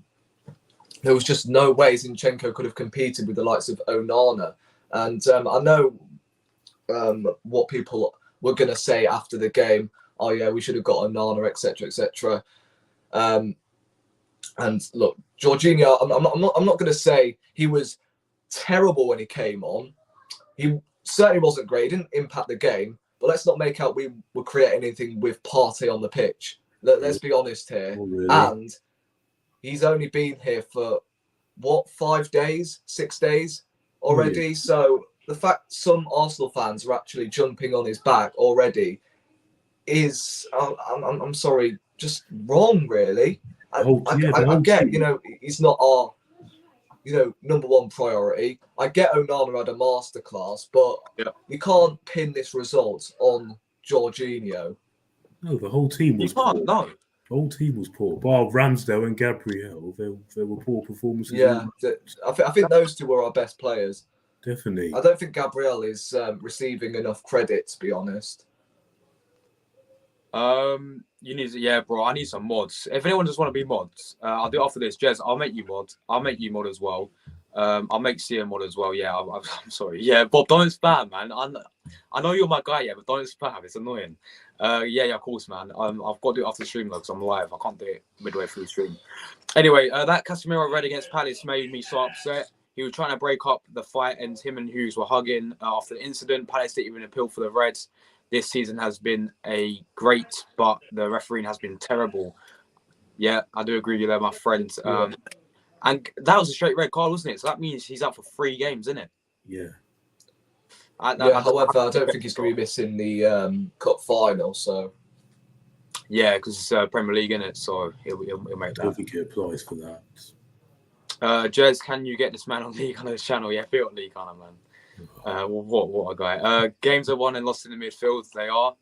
there was just no way Zinchenko could have competed with the likes of Onana. And I know what people were going to say after the game. Oh, yeah, we should have got Onana, etc., etc. And look, Jorginho, I'm not going to say he was terrible when he came on. He certainly wasn't great. He didn't impact the game. But let's not make out we were creating anything with Partey on the pitch. Let's be honest here. Oh, really? And he's only been here for, 5 days, 6 days already? Yeah. So the fact some Arsenal fans are actually jumping on his back already is, I'm sorry, just wrong, really. I get, he's not our, number one priority. I get Onana had a masterclass, but you can't pin this result on Jorginho. No, the whole team was poor. No. The whole team was poor. Bar Ramsdale and Gabriel, they were poor performances. Yeah, I think those two were our best players. Definitely. I don't think Gabriel is receiving enough credit, to be honest. You need bro. I need some mods. If anyone just want to be mods, I'll do it after this. Jez, I'll make you mod. I'll make you mod as well. I'll make Sia mod as well. Yeah, I'm sorry. Yeah, Bob, don't spam, man. I know you're my guy, but don't spam. It's annoying. Yeah, of course, man. I've got to do it after the stream though, because I'm live. I can't do it midway through the stream. Anyway, that Casemiro red against Palace made me so upset. He was trying to break up the fight, and him and Hughes were hugging after the incident. Palace didn't even appeal for the Reds. This season has been great, but the refereeing has been terrible. Yeah, I do agree with you there, my friend. And that was a straight red card, wasn't it? So that means he's out for 3 games, isn't it? Yeah. However, I don't think he's going to be missing the cup final. So. Yeah, because it's Premier League, isn't it? So he'll make that. I don't think he applies for that. Jez, can you get this man on League on his channel? Yeah, be on League on him, man. What a guy. Games are won and lost in the midfield. They are.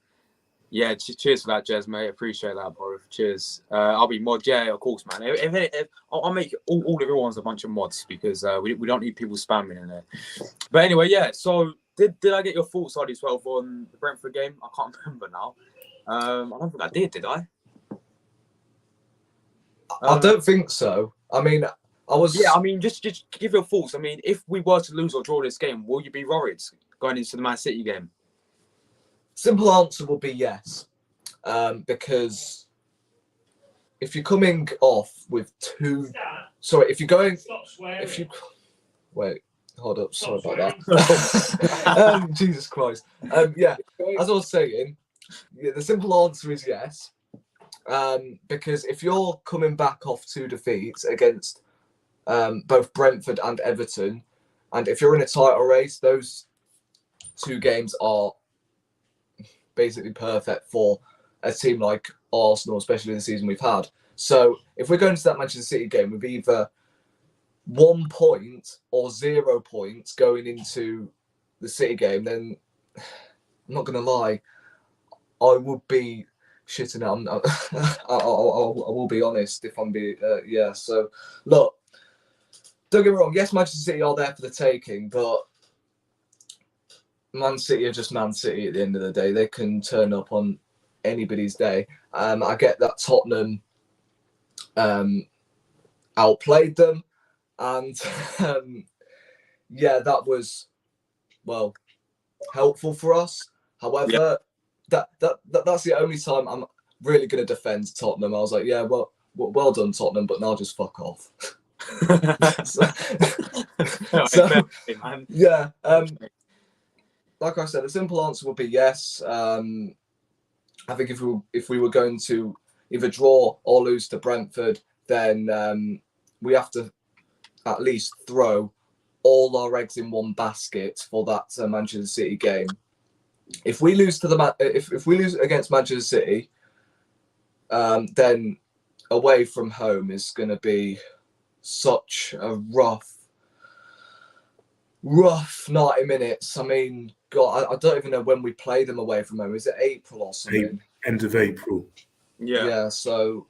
Yeah, cheers for that, Jez, mate. Appreciate that, bro. Cheers. I'll be mod. Yeah, of course, man. If I'll make all everyone's a bunch of mods because we don't need people spamming in there. But anyway, yeah. So did I get your thoughts, RD12, on the Brentford game? I can't remember now. I don't think I did I? I don't think so. I mean, I was. Yeah, I mean, just give your thoughts. I mean, if we were to lose or draw this game, will you be worried going into the Man City game? Simple answer will be yes, because if you're coming off with 2, if you're going, wait, hold up, sorry about that. Jesus Christ. Yeah, as I was saying, the simple answer is yes, because if you're coming back off 2 defeats against both Brentford and Everton, and if you're in a title race, those 2 games are basically perfect for a team like Arsenal, especially the season we've had. So if we're going to that Manchester City game with either 1 point or 0 points going into the City game, then I'm not going to lie, I would be shitting out. I will be honest if I'm being yeah. So look, don't get me wrong. Yes, Manchester City are there for the taking, but Man City are just Man City at the end of the day. They can turn up on anybody's day. I get that Tottenham outplayed them, and yeah, that was helpful for us. However, that's the only time I'm really going to defend Tottenham. I was like, yeah, well done, Tottenham, but now just fuck off. Yeah. Like I said, the simple answer would be yes. I think if we were going to either draw or lose to Brentford, then we have to at least throw all our eggs in one basket for that Manchester City game. If we lose to if we lose against Manchester City, then away from home is going to be such a rough 90 minutes. I mean, God, I don't even know when we play them away from home. Is it April or something? End of April. Yeah. So,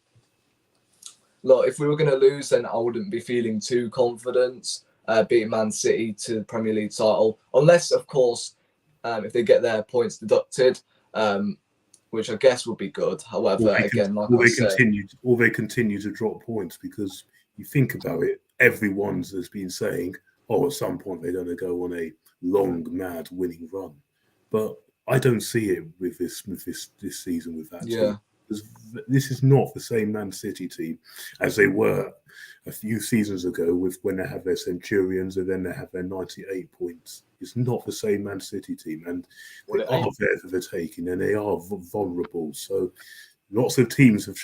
look, if we were going to lose, then I wouldn't be feeling too confident beating Man City to the Premier League title, unless, of course, if they get their points deducted, which I guess would be good. However, they continue to drop points, because you think about it, everyone has been saying, oh, at some point they're going to go on a long, mad winning run. But I don't see it with this season with that team. This is not the same Man City team as they were a few seasons ago, when they have their Centurions and then they have their 98 points. It's not the same Man City team, and they are there for the taking, and they are vulnerable. So lots of teams have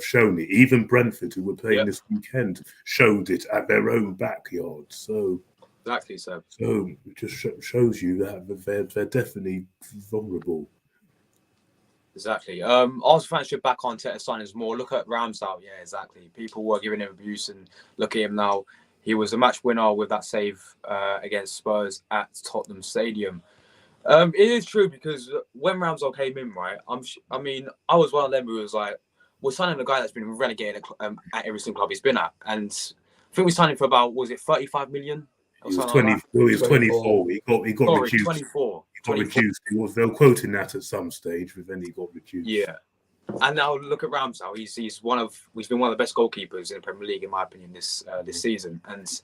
shown it. Even Brentford, who were playing this weekend, showed it at their own backyard. So exactly. So it just shows you that they're definitely vulnerable. Exactly. Arsenal fans should back on Arteta signings more. Look at Ramsdale. Yeah, exactly. People were giving him abuse, and look at him now. He was a match winner with that save against Spurs at Tottenham Stadium. It is true, because when Ramsdale came in, right, I mean, I was one of them who was like, we're signing a guy that's been relegated at every single club he's been at. And I think we signed him for about, was it 35 million? He was 24. He got reduced. 24. He got reduced. They were quoting that at some stage, but then he got reduced. Yeah. And now look at Ramsdale. He's been one of the best goalkeepers in the Premier League, in my opinion, this season. And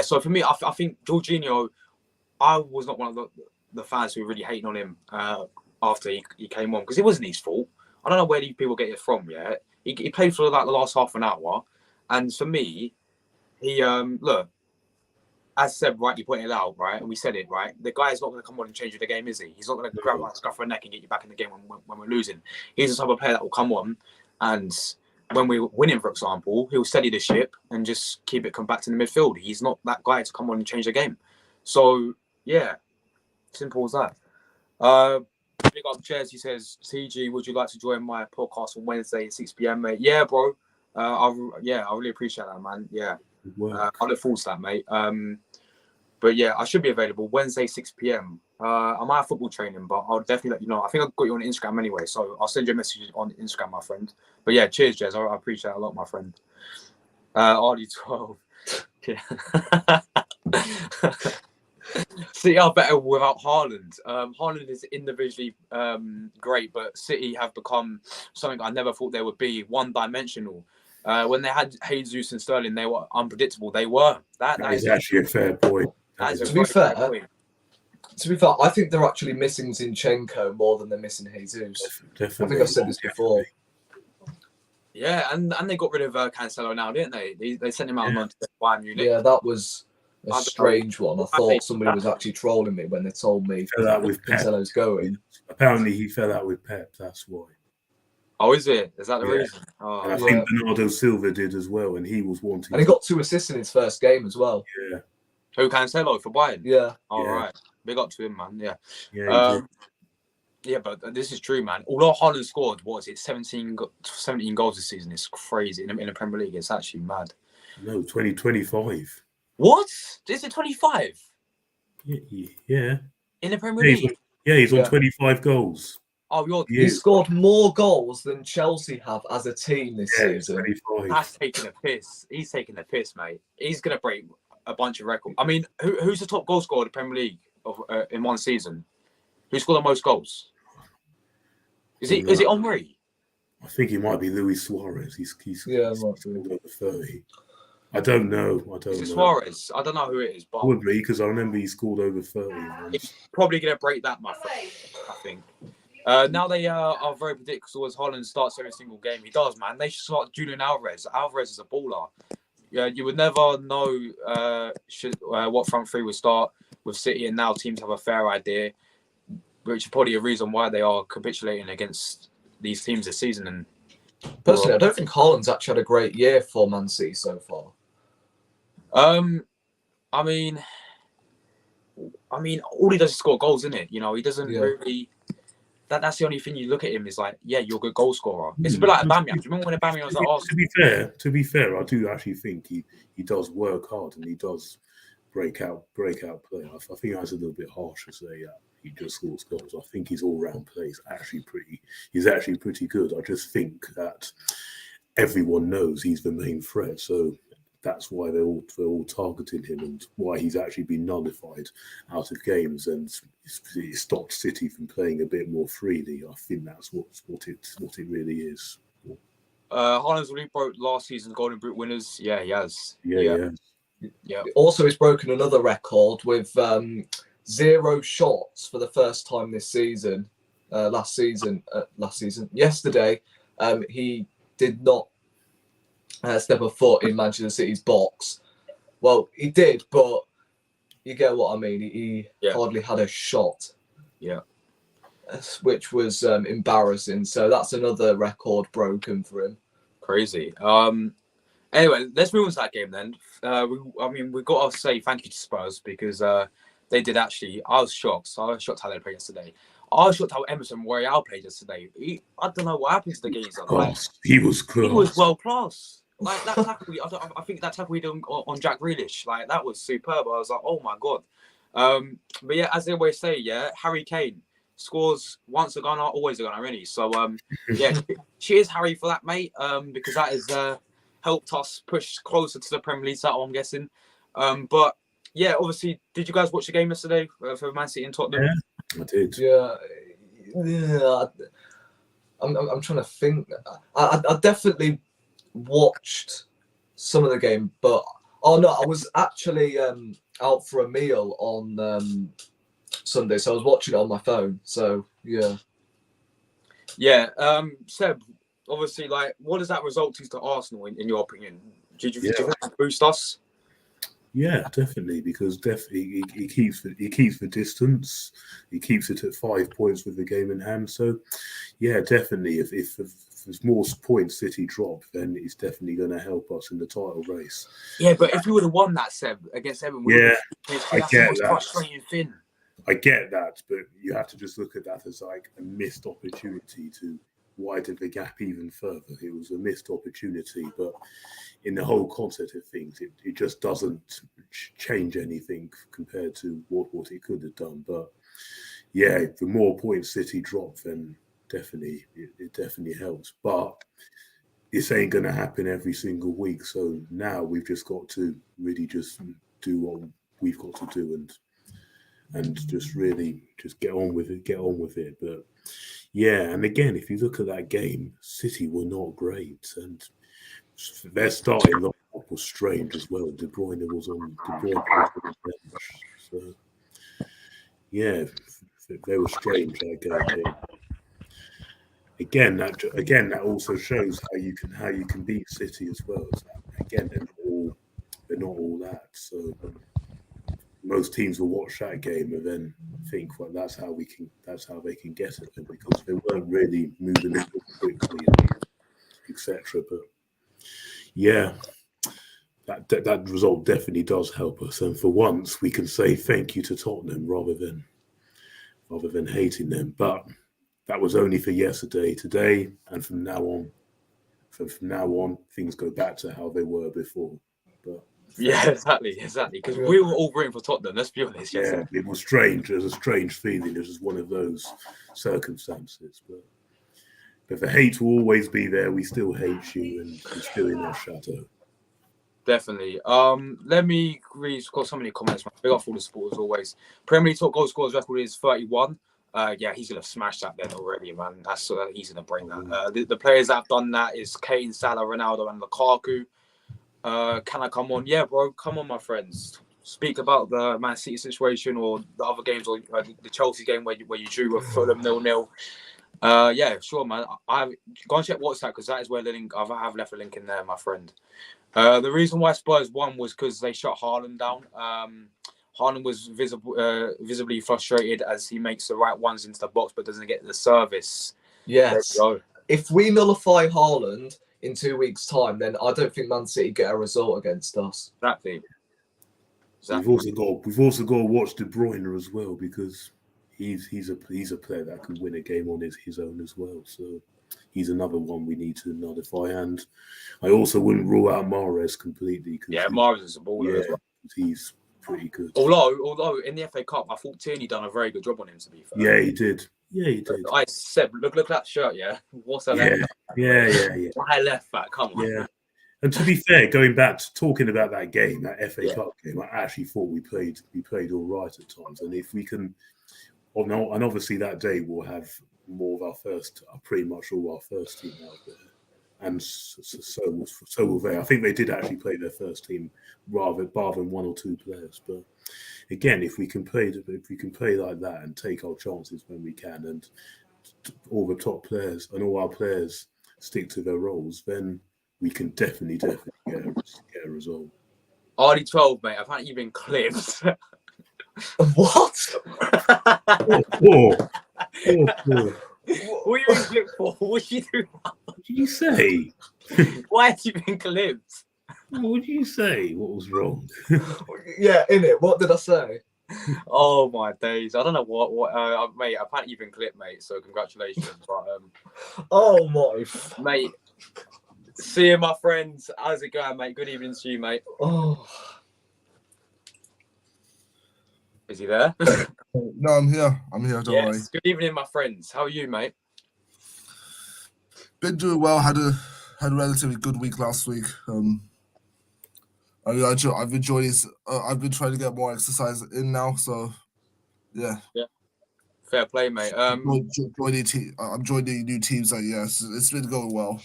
so for me, I think Jorginho, I was not one of the fans who were really hating on him after he came on, because it wasn't his fault. I don't know where these people get it from. Yeah, he played for like the last half an hour, and for me, he look, as Seb rightly pointed out, right, and we said it, right, the guy is not going to come on and change the game, is he? He's not going to grab like scuff for a neck and get you back in the game when we're losing. He's the type of player that will come on, and when we're winning, for example, he'll steady the ship and just keep it compact in the midfield. He's not that guy to come on and change the game. So yeah, simple as that. Big up Jez, he says, CG, would you like to join my podcast on Wednesday at 6 p.m, mate? Yeah, bro. I really appreciate that, man. Yeah. I look forward to that, mate. But yeah, I should be available Wednesday, 6 p.m. I'm at football training, but I'll definitely let you know. I think I've got you on Instagram anyway, so I'll send you a message on Instagram, my friend. But yeah, cheers, Jez. I appreciate it a lot, my friend. RD12. City are better without Haaland. Haaland is individually great, but City have become something I never thought they would be, one-dimensional. When they had Jesus and Sterling, they were unpredictable. They were. That is actually a fair point. To be fair, I think they're actually missing Zinchenko more than they're missing Jesus. Definitely. I think I've said this before. Yeah, and they got rid of Cancelo now, didn't they? They sent him out on Bayern Munich. Yeah, that was a strange one. I thought somebody was actually trolling me when they told me Cancelo's going. Apparently, he fell out with Pep. That's why. Oh, is it? Is that the reason? Oh, I think Bernardo Silva did as well, and he was wanting. And he got 2 assists in his first game as well. Yeah. Who, Cancelo for Bayern? Yeah. All right. Big up to him, man. Yeah. Yeah, but this is true, man. Although Haaland scored, what is it, 17 goals this season? It's crazy in the Premier League. It's actually mad. No, 25. What? Is it 25? Yeah. In the Premier League? He's on 25 goals. Oh, you're He scored more goals than Chelsea have as a team this season. 25. That's taking a piss. He's taking a piss, mate. He's gonna break a bunch of records. I mean, who's the top goal scorer in the Premier League in one season? Who scored the most goals? Is it Henry? I think he might be Luis Suarez. He's might be. over 30. I don't know. Is it Suarez? I don't know who it is, but would be because I remember he scored over 30. he's probably going to break that, my friend. I think. Now they are very predictable as Haaland starts every single game. He does, man. They should start Julian Alvarez. Alvarez is a baller. Yeah, you would never know what front three would start with City, and now teams have a fair idea, which is probably a reason why they are capitulating against these teams this season. And personally, I don't think Haaland's actually had a great year for Man City so far. I mean, all he does is score goals, isn't it? You know, he doesn't really. That's the only thing you look at him is like, yeah, you're a good goal scorer. It's a bit like Aubameyang. Do you remember when Aubameyang was at Arsenal? To be fair, I do actually think he does work hard and he does break out play. I think that's a little bit harsh to say he just scores goals. I think his all-round play is actually pretty good. I just think that everyone knows he's the main threat, so that's why they're all targeting him and why he's actually been nullified out of games and it stopped City from playing a bit more freely. I think that's what it really is. Haaland's already broke last season's Golden Boot winners. Yeah, he has. Yeah. Also, he's broken another record with 0 shots for the first time this season. Yesterday, he did not step a foot in Manchester City's box. Well, he did, but you get what I mean. He hardly had a shot. Yeah. Which was embarrassing. So that's another record broken for him. Crazy. Anyway, let's move on to that game then. We've got to say thank you to Spurs because they did actually. I was shocked. I was shocked how they played yesterday. I was shocked how Emerson Royale played yesterday. I don't know what happened to the game. He was class. He was world class. Like that tackle, I think that tackle he did on Jack Grealish, like that was superb. I was like, oh my god. But yeah, as they always say, Harry Kane scores once a gunner, always a gunner, really. So cheers Harry for that, mate. Because that has helped us push closer to the Premier League title, I'm guessing. But yeah, obviously, did you guys watch the game yesterday for Man City and Tottenham? Yeah, I did. Yeah. I'm trying to think. I definitely watched some of the game, but I was actually out for a meal on Sunday, so I was watching it on my phone. So Seb, obviously, like, what does that result to Arsenal in your opinion? Did you think that boost us? Yeah, definitely, because definitely he keeps the distance. He keeps it at 5 points with the game in hand. So, yeah, definitely, if there's more points City drop, then it's definitely going to help us in the title race. Yeah, but if we would have won that, Seb, against Everton, I get that. Frustrating thing. I get that, but you have to just look at that as like a missed opportunity to widen the gap even further. It was a missed opportunity, but in the whole concept of things, it just doesn't change anything compared to what it could have done. But yeah, the more points City drop, then definitely it definitely helps. But this ain't going to happen every single week. So now we've just got to really just do what we've got to do and just really just get on with it. But yeah, and again, if you look at that game, City were not great, and their starting lineup was strange as well. De Bruyne was on the bench, so yeah, they were strange that game. Again, that also shows how you can beat City as well. So again, they're not all that. So most teams will watch that game and then think, well, that's how they can get at them, because they weren't really moving it quickly, etc. But yeah, that result definitely does help us, and for once we can say thank you to Tottenham rather than hating them. But that was only for yesterday. Today and from now on, things go back to how they were before. But Yeah, exactly. Because we were all rooting for Tottenham. Let's be honest. Yeah, it was strange. It was a strange feeling. It was one of those circumstances. But the hate will always be there. We still hate you, and you're still in our shadow. Definitely. Let me read. Got so many comments. Man. Big up all the support as always. Premier League top goal scorers record is 31. Yeah, he's gonna smash that then already, man. That's he's gonna bring that. The players that have done that is Kane, Salah, Ronaldo, and Lukaku. Can I come on? Yeah, bro, come on, my friends. Speak about the Man City situation or the other games, or the Chelsea game where you drew with Fulham 0-0. Yeah, sure, man. I go and check WhatsApp because that is where the link. I have left a link in there, my friend. The reason why Spurs won was because they shut Haaland down. Haaland was visibly frustrated as he makes the right ones into the box but doesn't get the service. Yes. If we nullify Haaland in 2 weeks' time, then I don't think Man City get a result against us. Exactly. We've also got to watch De Bruyne as well, because he's a player that can win a game on his own as well. So he's another one we need to nullify. And I also wouldn't rule out Mahrez completely. Yeah, Mahrez is a baller as well. He's pretty good. Although in the FA Cup, I thought Tierney done a very good job on him, to be fair. Yeah, he did. I said, look at that shirt, yeah? What's that? Yeah. Why left back? Come on. Yeah. And to be fair, going back to talking about that game, that FA Cup game, I actually thought we played all right at times. And if we can, and obviously that day we'll have more of our pretty much all our first team out there. And so will they. I think they did actually play their first team bar than one or two players. But again, if we can play like that and take our chances when we can, and all the top players and all our players stick to their roles, then we can definitely get a result. RD12, mate. I've had you been clipped. What? What are you been clipped for? What you doing? What did you say? Why have you been clipped? What did you say? What was wrong? Yeah, innit? What did I say? Oh my days! I don't know what mate. Apparently you've been clipped, mate. So congratulations. But oh my, mate. See you, my friends. How's it going, mate? Good evening to you, mate. Oh, is he there? No, I'm here. Don't worry. Good evening, my friends. How are you, mate? Been doing well. Had a relatively good week last week. I've enjoyed this. I've been trying to get more exercise in now. So, yeah. Fair play, mate. I'm joining new teams. So yes, it's been going well.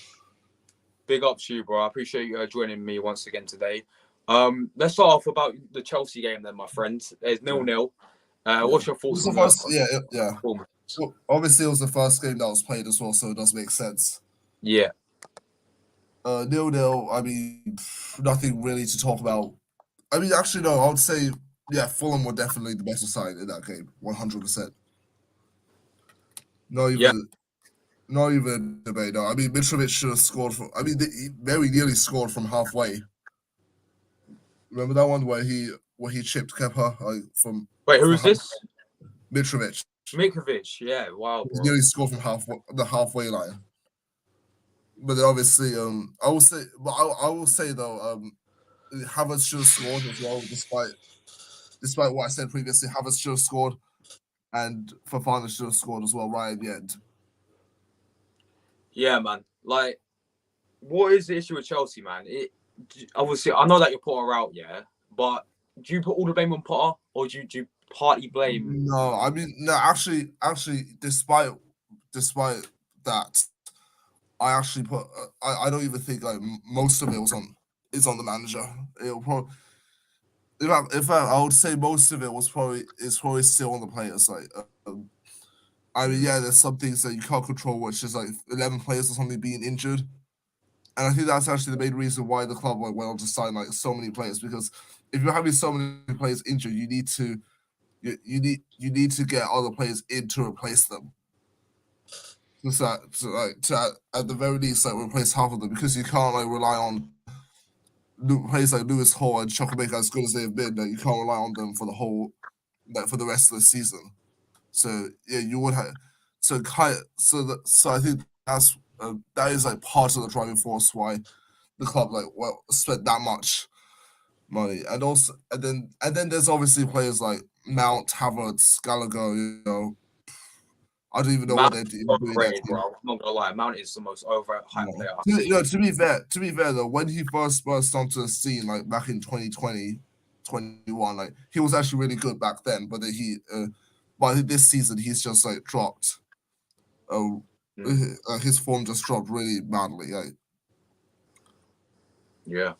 Big up to you, bro. I appreciate you joining me once again today. Let's start off about the Chelsea game then, my friends. There's 0-0. What's your thoughts on that? Yeah. So obviously, it was the first game that was played as well, so it does make sense. Yeah. 0-0. I mean, nothing really to talk about. I mean, actually, no. I would say, Fulham were definitely the better side in that game, 100%. Not even debate. No, I mean, Mitrovic should have scored from. I mean, he very nearly scored from halfway. Remember that one where he chipped Kepa from? Wait, who is this? Mitrovic. Mitrovic, yeah, wow. He nearly scored from the halfway line. But then obviously, I will say though, Havertz should have scored as well, despite what I said previously. Havertz should have scored, and Fofana should have scored as well right at the end. Yeah, man. Like, what is the issue with Chelsea, man? Obviously, I know that you Potter out, yeah, but do you put all the blame on Potter, or do you partly blame? No, I mean, no. Actually, despite that, I actually put. I don't even think like most of it is on the manager. It'll probably. In fact, I would say most of it is probably still on the players. Like, I mean, there's some things that you can't control, which is like 11 players or something being injured. And I think that's actually the main reason why the club went on to sign like so many players, because if you're having so many players injured, you need to get other players in to replace them. So at the very least, like replace half of them, because you can't like rely on players like Lewis Hall and Chukwuemeka, as good as they've been. That you can't rely on them for the rest of the season. So you would have. So I think that is like part of the driving force why the club spent that much money, and also and then there's obviously players like Mount, Havertz, Gallagher. You know, I don't even know what they're doing. Overrated, bro. I'm not gonna lie. Mount is the most overhyped player I've seen. You know, to be fair though, when he first burst onto the scene, like back in 2020, 21, like he was actually really good back then. But but this season he's just like dropped. His form just dropped really badly. Like, yeah.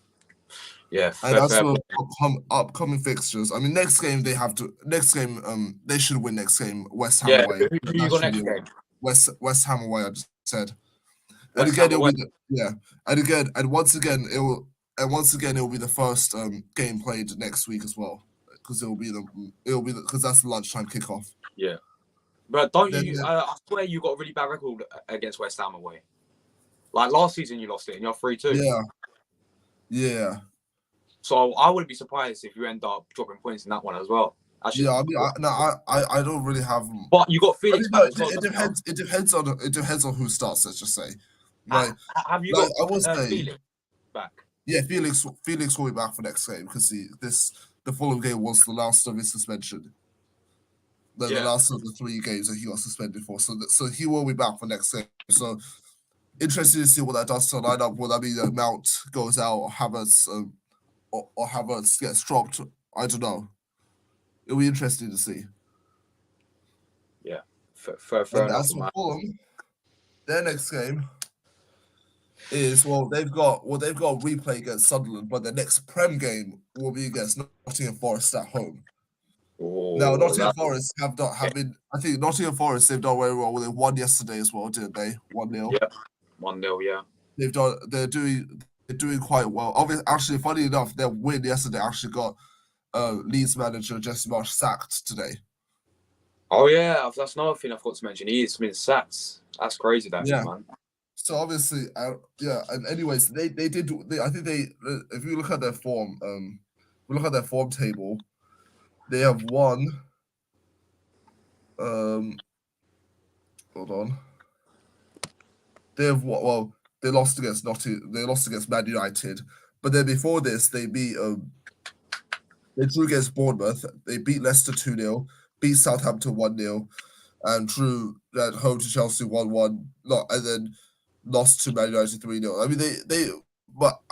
and as for upcoming fixtures, I mean, next game they should win next game. West Ham away. Who you got next game? West Ham away. I just said. And West again, Ham away. and once again it will be the first game played next week as well, because because that's the lunchtime kickoff. Yeah, but I swear you got a really bad record against West Ham away. Like last season, you lost it, and you're 3-2. Yeah. So I wouldn't be surprised if you end up dropping points in that one as well. Actually, Yeah, I don't really have. But you got Felix. It depends on who starts. Let's just say. Like, have you like, got I will say, Felix back? Yeah, Felix will be back for next game because the Fulham game was the last of his suspension. The last of the 3 games that he got suspended for. So he will be back for next game. So interested to see what that does to the lineup. Will that be that Mount goes out or Havertz or Havertz gets dropped? I don't know. It'll be interesting to see. Yeah, fair enough. As for Fulham, their next game is they've got a replay against Sunderland, but the next Prem game will be against Nottingham Forest at home. Now Nottingham Forest have been. I think Nottingham Forest they've done very well. They won yesterday as well, didn't they? 1-0. Yeah, 1-0. Yeah, They're doing quite well. Obviously, actually, funny enough, their win yesterday actually got Leeds manager Jesse Marsh sacked today. Oh yeah, that's another thing I forgot to mention. He's been sacked. That's crazy, man. So obviously, and anyways, they did. I think if you look at their form, table, they have won. Hold on. They have they lost against They lost against Man United, but then before this, they beat. They drew against Bournemouth. They beat Leicester 2-0, beat Southampton 1-0, and drew at home to Chelsea 1-1. And then lost to Man United 3-0. I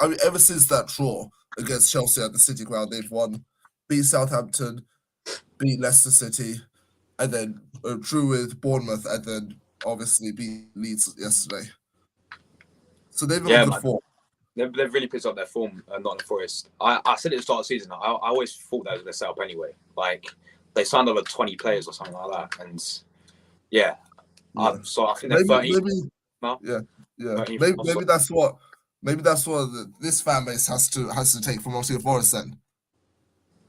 mean, ever since that draw against Chelsea at the City Ground, they've won, beat Southampton, beat Leicester City, and then drew with Bournemouth, and then obviously beat Leeds yesterday. So they've been on good form. They've really picked up their form, Nottingham Forest. I said at the start of the season, I always thought that was their setup anyway. Like, they signed over 20 players or something like that. And, so I think they're 13. Maybe that's what this fan base has to take from Nottingham Forest then.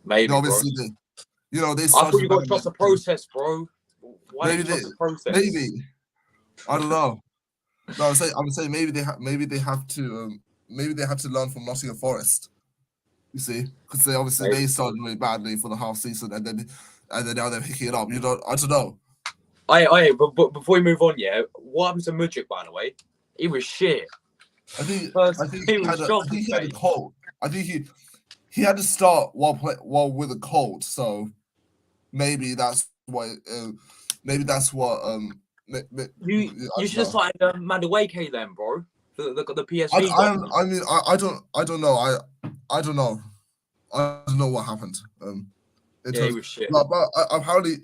Maybe, obviously, they I thought you got to trust the process, bro. Why maybe trust the process? Maybe. I don't know. No, I'm saying maybe they have to learn from Nottingham Forest. You see, because they started really badly for the half season, and then now they're picking it up. I don't know. But before we move on, what happened to Mudryk, by the way? He was shit. I think he had a cold. I think he had to start while with a cold. So maybe that's what. You should have started Madueke then, bro. The PSV. I don't know. I don't know. I don't know what happened. He was shit. But apparently,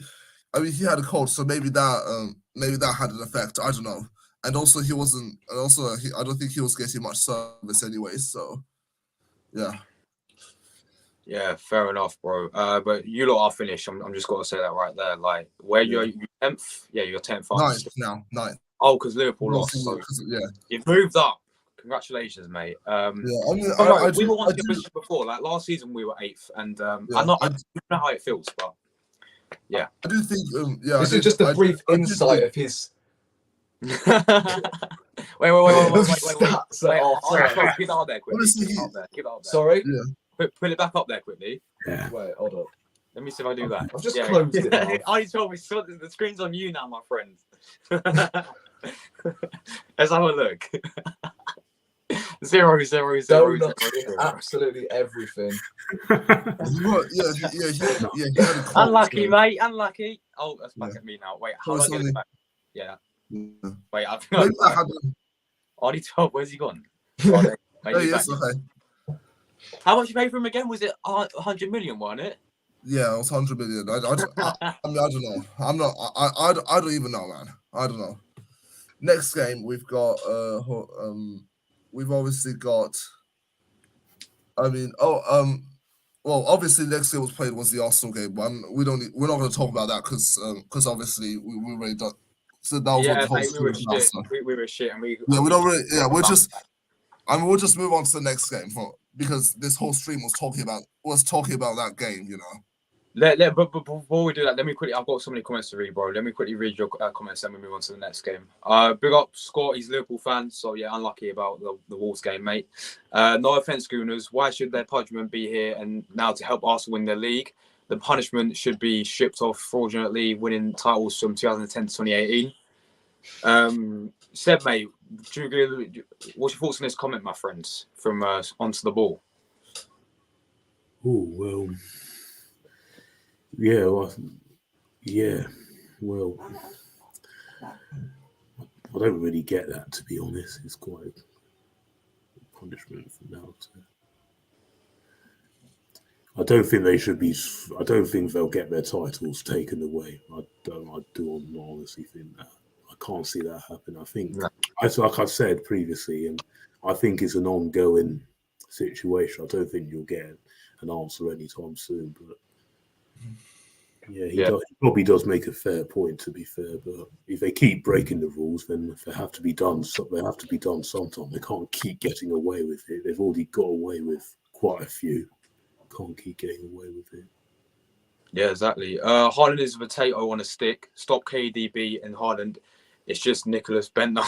I mean, he had a cold, so maybe that had an effect. I don't know. And also, he wasn't. And also, I don't think he was getting much service anyway. So, yeah. Yeah, fair enough, bro. But you lot are finished. I'm just gonna say that right there. Like, where you're 10th? Yeah, you're 10th. 9th now. 9th. Oh, because Liverpool lost. So you've moved up. Congratulations, mate. I mean, we were once in a position before. Like last season, we were 8th, and I don't know how it feels, but yeah. I do think. This is just a brief insight of his. Wait. Stats. Keep that up there quickly. Keep that up there. Sorry. Yeah. Put it back up there quickly. Yeah. Wait, hold on. Let me see if I do that. I've just closed it now. I told me the screen's on you now, my friend. Let's have a look. Zero. Donuts in absolutely everything. He had a cold, Unlucky, so- mate. Unlucky. Oh, that's back Yeah. at me now. Wait, So how do I it's get only- it back? Yeah. Yeah. Wait, I think Maybe I had Artie 12, where's he gone? Oh, there- mate, Oh, he's yes, back. okay. How much you paid for him again? Was it 100 million, wasn't it? Yeah, it was 100 million. I mean, I don't know. I don't even know, man. I don't know. Next game we've got we've obviously got. Well, obviously next game was played was the Arsenal game, but we're not going to talk about that because obviously we already done. So that was what Yeah, the whole mate, we were stream was shit. about, so- We were shit, and we. Yeah, we don't really. Yeah, we'll just move on to the next game because this whole stream was talking about that game, you know. But before we do that, let me quickly. I've got so many comments to read, bro. Let me quickly read your comments, and we move on to the next game. Big up Scott. He's a Liverpool fan, so yeah, unlucky about the Wolves game, mate. No offense, Gooners. Why should their punishment be here and now to help Arsenal win the league? The punishment should be stripped off fraudulently winning titles from 2010 to 2018. Seb, mate, what's your thoughts on this comment, my friends, from Onto the Ball? Oh, well, well, I don't really get that, to be honest. It's quite a punishment for now. I don't think they should be. I don't think they'll get their titles taken away. I do not honestly think that. I can't see that happen. I think, like I said previously, and I think it's an ongoing situation. I don't think you'll get an answer anytime soon. But yeah, he probably does make a fair point, to be fair. But if they keep breaking the rules, then they have to be done. So they have to be done sometime. They can't keep getting away with it. They've already got away with quite a few. Can't keep getting away with it. Yeah, exactly. Haaland is a potato on a stick. Stop KDB and Haaland. It's just Nicholas Bentner.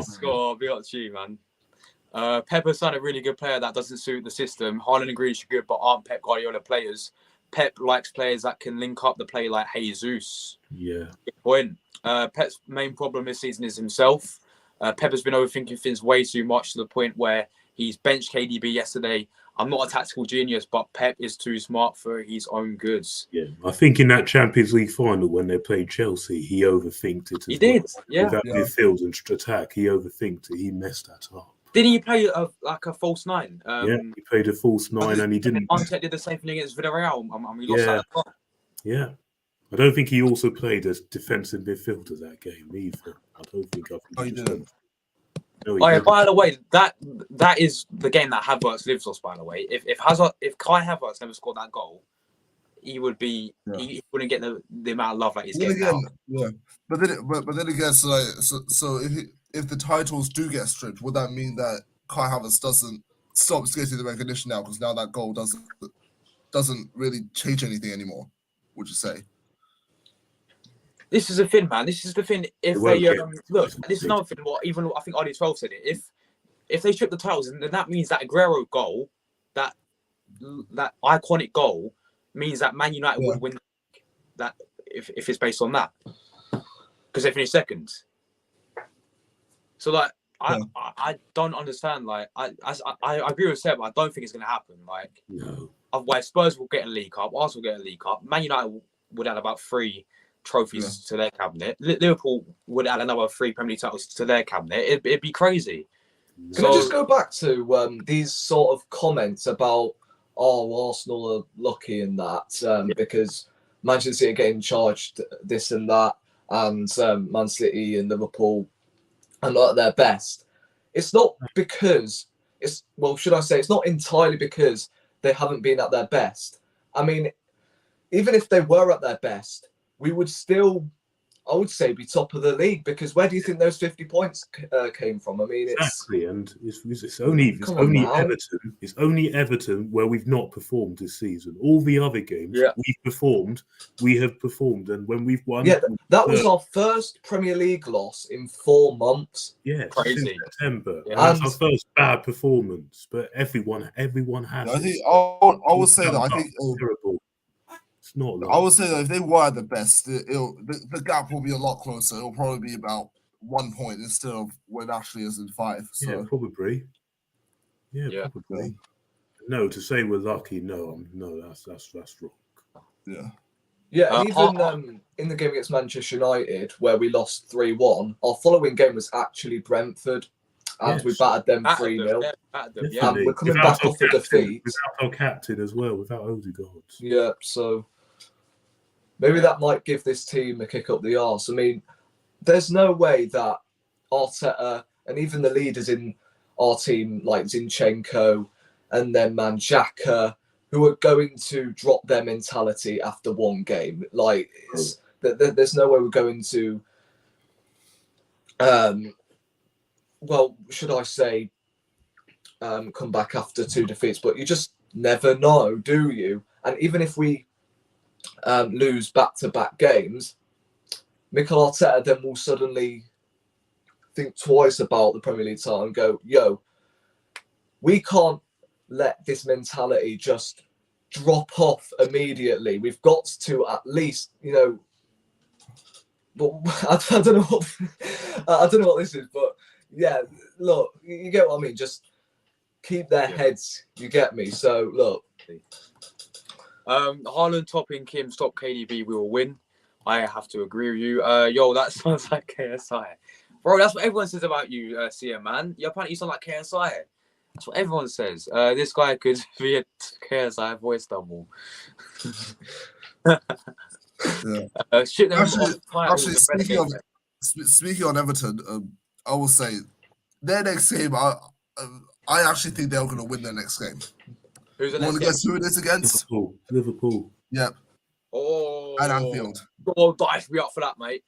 Score. Big up to you, man. Pepper's not a really good player that doesn't suit the system. Haaland and Grealish are good, but aren't Pep Guardiola players. Pep likes players that can link up the play like Jesus. Yeah. Good point. Pep's main problem this season is himself. Pep has been overthinking things way too much to the point where he's benched KDB yesterday. I'm not a tactical genius, but Pep is too smart for his own goods. Yeah, I think in that Champions League final when they played Chelsea, he overthinked it. He did, yeah. With that midfield and attack, he overthinked it. He messed that up. Didn't he play like a false nine? Yeah, he played a false nine and he didn't. Arteta did the same thing against Villarreal. We lost that as well. Yeah. I don't think he also played as defensive midfielder that game either. I don't think he didn't. No, he Oh, yeah, didn't. by the way, that is the game that Havertz lives off. By the way, if Kai Havertz never scored that goal, he would be he wouldn't get the amount of love that he's getting now. Yeah, but then again, so if the titles do get stripped, would that mean that Kai Havertz stops getting the recognition now because now that goal doesn't really change anything anymore? Would you say? This is the thing, man. This is the thing. If It they won't look, this is another thing. What even I think RD12 said it. If they strip the titles, then that means that Aguero goal, that iconic goal, means that Man United would win. That if it's based on that, because they finished second. So like, I don't understand. Like, I agree with Seb. I don't think it's going to happen. Like, No. otherwise Spurs will get a League Cup. Arsenal will get a League Cup. Man United would add about 3 trophies to their cabinet. Liverpool would add another 3 Premier League titles to their cabinet. It'd be crazy. Can I just go back to these sort of comments about, Arsenal are lucky in that because Manchester City are getting charged this and that, and Man City and Liverpool are not at their best. It's not because it's not entirely because they haven't been at their best. I mean, even if they were at their best, we would still, I would say, be top of the league, because where do you think those 50 points came from? I mean, exactly, and it's only Everton. It's only Everton where we've not performed this season. All the other games we've performed. We have performed, and when we've won, that was our first Premier League loss in 4 months. Yeah, crazy. Since September. Yeah. That's our first bad performance, but everyone has. I think I would say that I think terrible. It's not. I would say that if they were the best, the gap will be a lot closer. It'll probably be about 1 point instead of when Ashley is in 5. So Yeah, probably. Yeah. Probably. No, to say we're lucky, no, that's wrong. yeah. Yeah, and even in the game against Manchester United, where we lost 3-1, our following game was actually Brentford, and we Yes. battered them Battered 3-0. them, battered them, yeah. Definitely. We're coming Without back our off a captain- defeat. Without our captain as well, without Odegaard. Yeah, so maybe that might give this team a kick up the arse. I mean, there's no way that Arteta and even the leaders in our team, like Zinchenko and then Xhaka, who are going to drop their mentality after one game. Like, there's no way we're going to, well, should I say, come back after 2 defeats? But you just never know, do you? And even if we lose back-to-back games, Mikel Arteta then will suddenly think twice about the Premier League title and go, yo, we can't let this mentality just drop off immediately. We've got to at least, but I don't know what I don't know what this is, but yeah, look, you get what I mean. Just keep their heads. You get me? So look, Haaland topping Kim, stop KDB, we will win. I have to agree with you. Yo, that sounds like KSI, bro. That's what everyone says about you, CM man. You apparently sound like KSI. That's what everyone says. This guy could be a KSI voice double. Yeah. Shit them Actually, speaking on Everton, I will say their next game. I actually think they're going to win their next game. Who's the Want next to guess who it is against? Liverpool. Yep. Oh, At Anfield. Oh, dice me up for that, mate.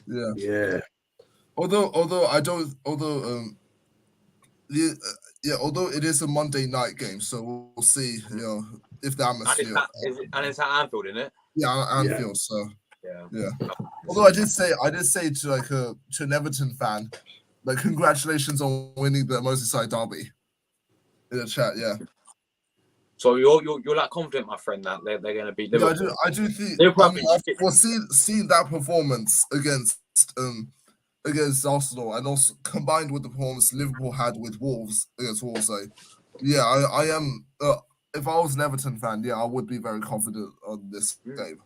Yeah. Although it is a Monday night game, so we'll see. If the atmosphere. And it's at Anfield, isn't it? Yeah, Anfield. Yeah. So yeah. Although I did say to to an Everton fan, like, congratulations on winning the Merseyside derby. In the chat, yeah. So you're like confident, my friend, that they're going to beat Liverpool. Yeah, I do think. Seeing that performance against Arsenal, and also combined with the performance Liverpool had with Wolves against Wolves, I am. If I was an Everton fan, I would be very confident on this game.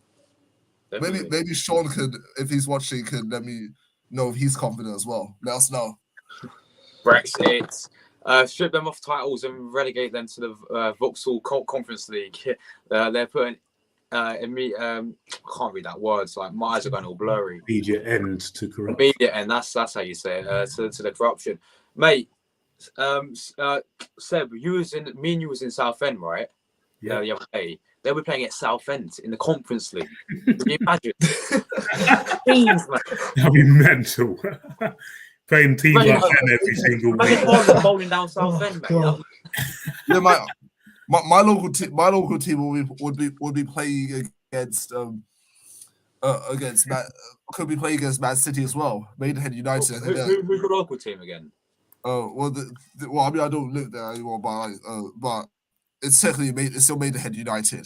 Definitely. Maybe Sean could, if he's watching, could let me know if he's confident as well. Let us know. Brexit. Strip them off titles and relegate them to the Vauxhall Conference League. They're putting I can't read that word. So, like, my eyes are going all blurry. Immediate end to corruption. Immediate end. That's how you say it. To the corruption, mate. Seb, me and you was in Southend, right? Yeah. The other day. They were playing at Southend in the Conference League. Can you imagine? Teams, man. That'd be mental. Playing teams like that every single week. Imagine bowling down Southend, mate. Yeah, my local team would be playing against could be playing against Man City as well. Maidenhead United. Who's your local team again? I mean, I don't live there anymore, but it's technically still Maidenhead United.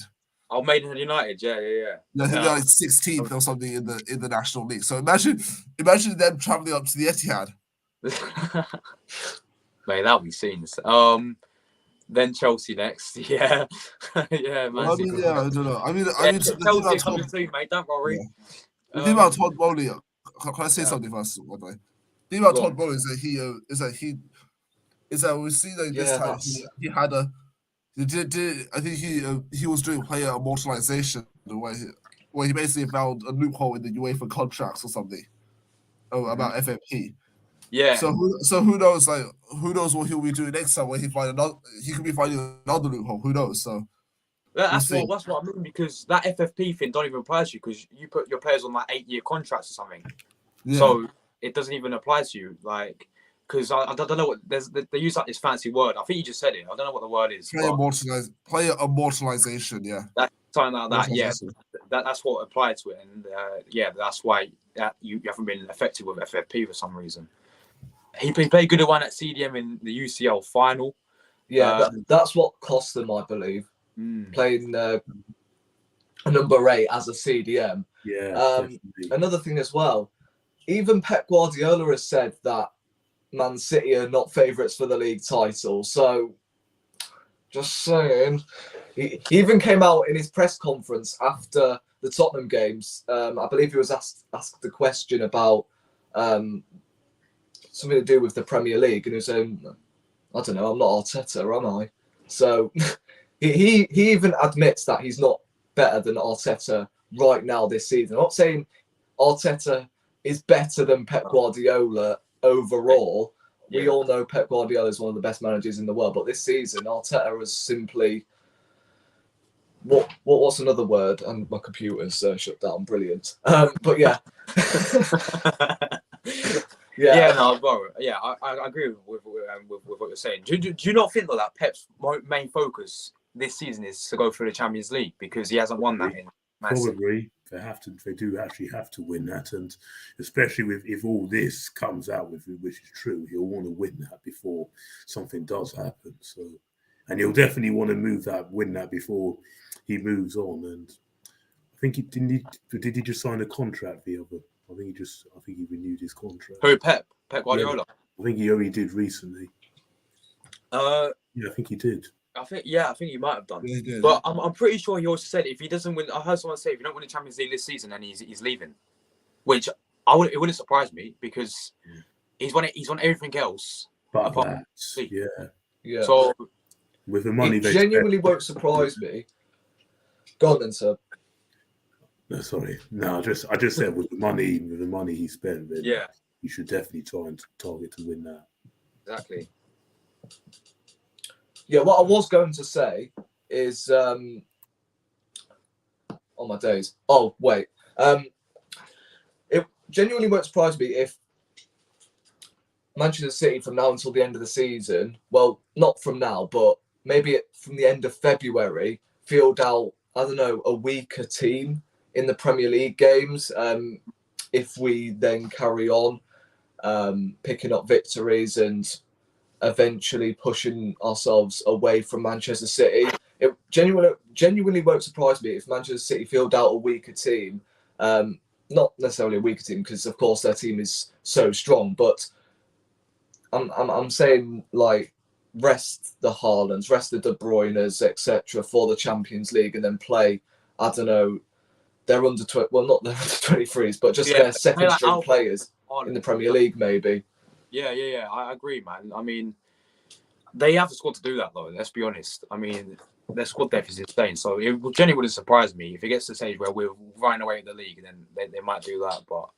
Oh, Maidenhead United, yeah. Yeah, they're like 16th or something in the National League. So imagine them traveling up to the Etihad. Mate, that'll be scenes. Then Chelsea next, yeah, yeah, man. I don't know. I mean, Chelsea coming soon, mate. Don't worry. The thing about Todd Bowley, can I say something first? By the way, the thing about Todd Bowley is that we see that this time he had a. I think he was doing player immortalization where he basically found a loophole in the UEFA contracts or something about FFP. Yeah. So who knows? Like, who knows what he'll be doing next time? Where he could be finding another loophole. Who knows? So that's what I mean, because that FFP thing don't even apply to you because you put your players on like 8-year contracts or something. Yeah. So it doesn't even apply to you, like. Because I don't know what they use like this fancy word. I think you just said it. I don't know what the word is. Player immortalization. Yeah, that's something like that. Yeah, that's what applied to it, and that's why you haven't been effective with FFP for some reason. He played good one at CDM in the UCL final. Yeah, that's what cost them, I believe, playing a number 8 as a CDM. Yeah. Another thing as well. even Pep Guardiola has said that Man City are not favourites for the league title. So, just saying. He even came out in his press conference after the Tottenham games. I believe he was asked a question about something to do with the Premier League, and he was saying, "I don't know, I'm not Arteta, am I?" So he even admits that he's not better than Arteta right now this season. I'm not saying Arteta is better than Pep Guardiola overall. We all know Pep Guardiola is one of the best managers in the world, but this season Arteta has simply what's another word? And my computer's shut down. Brilliant. But yeah. Yeah, no, bro. Yeah, I agree with what you're saying. Do you not think though that Pep's main focus this season is to go through the Champions League because he hasn't won that in Man City? Probably they do actually have to win that, and especially if all this comes out with it, which is true, he'll want to win that before something does happen. So, and he'll definitely want to win that before he moves on. And I think did he just sign a contract the other? I think he renewed his contract. Who, Pep Guardiola? Yeah, I think he only did recently. Yeah, I think he did. I think he might have done. Yeah, he did. But I'm pretty sure he also said if he doesn't win, I heard someone say if you don't win the Champions League this season, then he's leaving. Which it wouldn't surprise me because he's won everything else. But that, Yeah. So with the money, it genuinely won't surprise me. Go on then, sir. No, sorry. No, I just said with the money he spent, then he should definitely try and target to win that. Exactly. Yeah, what I was going to say is, oh my days. Oh wait, it genuinely won't surprise me if Manchester City from now until the end of the season, well, not from now, but maybe from the end of February, field out, I don't know, a weaker team in the Premier League games. If we then carry on picking up victories and eventually pushing ourselves away from Manchester City, it genuinely won't surprise me if Manchester City field out a weaker team. Not necessarily a weaker team because, of course, their team is so strong, but I'm saying like rest the Haalands, rest the De Bruynes, etc. for the Champions League, and then play. I don't know. They're under not their under 23s, but just their second string players in the Premier League, maybe. Yeah. I agree, man. I mean, they have the squad to do that, though. Let's be honest. I mean, their squad depth is insane. So it genuinely wouldn't surprise me if it gets to the stage where we're running away with the league, and then they might do that, but.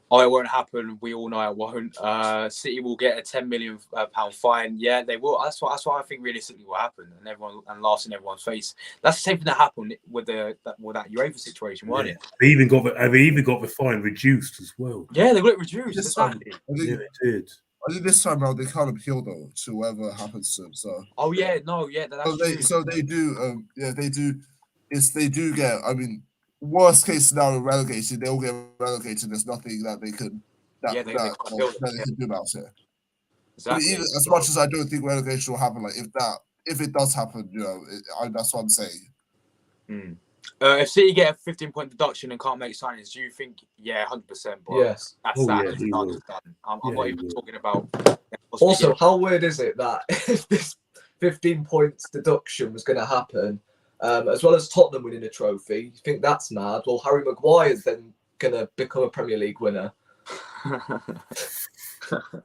Oh, it won't happen. We all know it won't. City will get a £10 million fine. Yeah, they will. That's what I think realistically will happen, and last in everyone's face. That's the same thing that happened with that UEFA situation, wasn't it? They even got the fine reduced as well. Yeah, they got it reduced. Exactly. They did. I think this time around they can't appeal though to whoever happens to them. So. Oh yeah, no, yeah. They do. They do. They do get. I mean. Worst case scenario, relegated. They'll get relegated. There's nothing that they could they can do about it. Exactly. Even, as much as I don't think relegation will happen, like if it does happen, that's what I'm saying. If City get a 15-point deduction and can't make signings, do you think? Yeah, 100%. Yes. That's that. Yeah, I'm not even talking about. Also, how weird is it that if this 15-point deduction was going to happen? As well as Tottenham winning a trophy, you think that's mad? Well, Harry Maguire's then going to become a Premier League winner.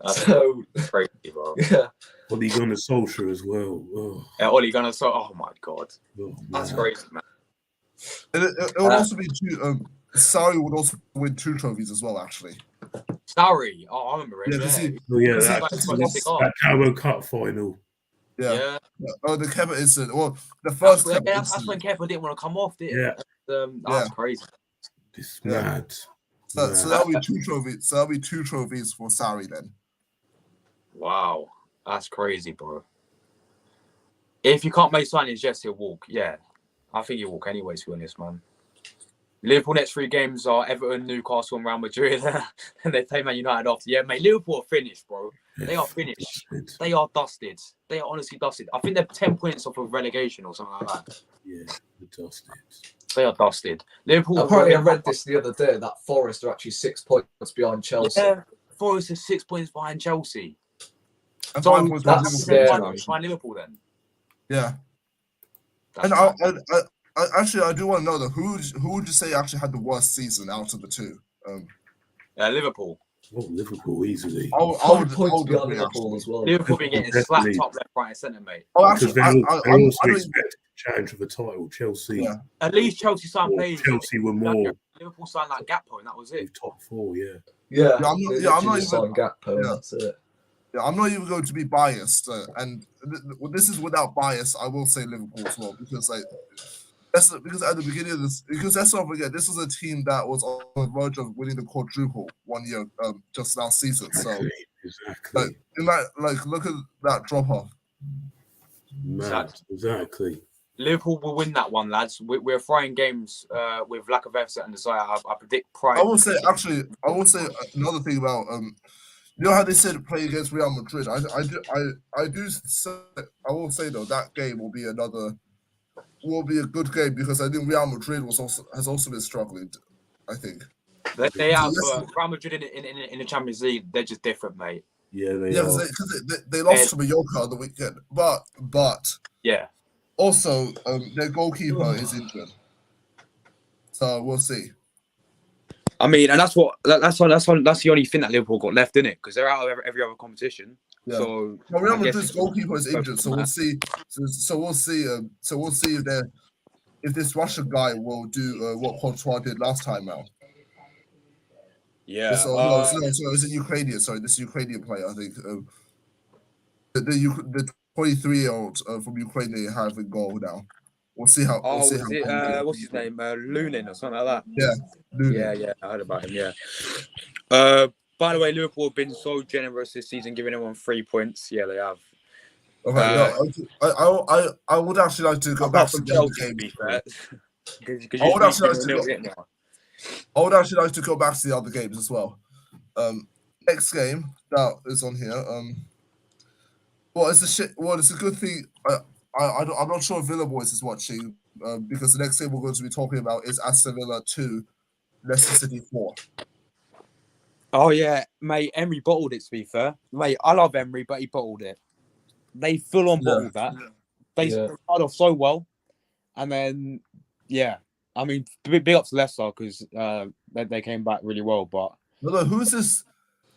So crazy, bro. Yeah. Ole Gunnar Solskjaer as well. Oh. Yeah, Ole Gunnar Solskjaer. Oh my god, that's crazy, man. It would also be two. Sarri would also win 2 trophies as well, actually. Sarri, I remember it. That Carabao Cup final. Yeah. Oh, the Kepa incident. Well, the first. That's when Kepa didn't want to come off, did it? Yeah. That's crazy. It's mad. So that'll be 2 trophies. So that'll be 2 trophies for Sarri then. Wow, that's crazy, bro. If you can't make signings, yes, he'll walk. Yeah, I think he'll walk anyway. To be honest, man. Liverpool next 3 games are Everton, Newcastle, and Real Madrid, and they play Man United after. Yeah, mate, Liverpool are finished, bro. They are finished. They are dusted. They are honestly dusted. I think they're 10 points off of relegation or something like that. Yeah, they're dusted. They are dusted. Liverpool. Apparently, I read this the other day that Forest are actually 6 points behind Chelsea. Yeah, Forest is 6 points behind Chelsea. And So 5 points behind that's Liverpool. scary. behind Liverpool then. Yeah. That's And mad. I actually I do want to know though, who would you say actually had the worst season out of the two? Liverpool. Oh, Liverpool easily. I 5 points would behind agree, Liverpool actually. as well. Liverpool been getting Definitely. slapped up left, right, and centre, mate. Oh, Because actually, they I also don't even, expected to challenge for the title. Chelsea, Yeah. At least Chelsea signed or players. Chelsea were more Liverpool signed like Gakpo, and that was it. with top four. Yeah. Yeah, Yeah, I'm not even- signed Gakpo, and yeah. that's it. Yeah, I'm not even going to be biased, and this is without bias. I will say Liverpool as well because because at the beginning of this, because let's not forget this was a team that was on the verge of winning the quadruple 1 year just last season. So Exactly. look at that drop off. Mad. Exactly. Liverpool will win that one, lads. We're throwing games with lack of effort and desire. I predict pride. I will say another thing about you know how they said play against Real Madrid. I will say though that game will be a good game because I think Real Madrid has also been struggling. I think They have Real Madrid in the Champions League. They're just different, mate. Yeah, they yeah, are. because they lost to Mallorca on the weekend, but Yeah. also their goalkeeper is injured, so we'll see. I mean, and that's the only thing that Liverpool got left in it because they're out of every other competition. Yeah. So Well, Real I guess- Madrid's goalkeeper is injured, so we'll see. So we'll see. So we'll see if this Russian guy will do what Courtois did last time out. yeah. No, it's a Ukrainian. Sorry, this Ukrainian player. I think the 23-year-old from Ukraine they have in goal now. We'll see how. Oh, we'll see was how it? What's his name? Lunin or something like that. Lunin. Yeah, I heard about him. Yeah. By the way, Liverpool have been so generous this season, giving everyone 3 points. Yeah, they have. Okay, I would actually like to go back to the other games. I would actually like to go back to the other games as well. Next game that is on here. It's a good thing. I'm not sure if Villa Boys is watching because the next game we're going to be talking about is Aston Villa 2, Leicester City 4. Oh yeah, mate. Emery bottled it. To be fair, mate, I love Emery, but he bottled it. They full on bottled that. They started off so well, and then I mean, big up to Leicester because they came back really well. But No, who's this?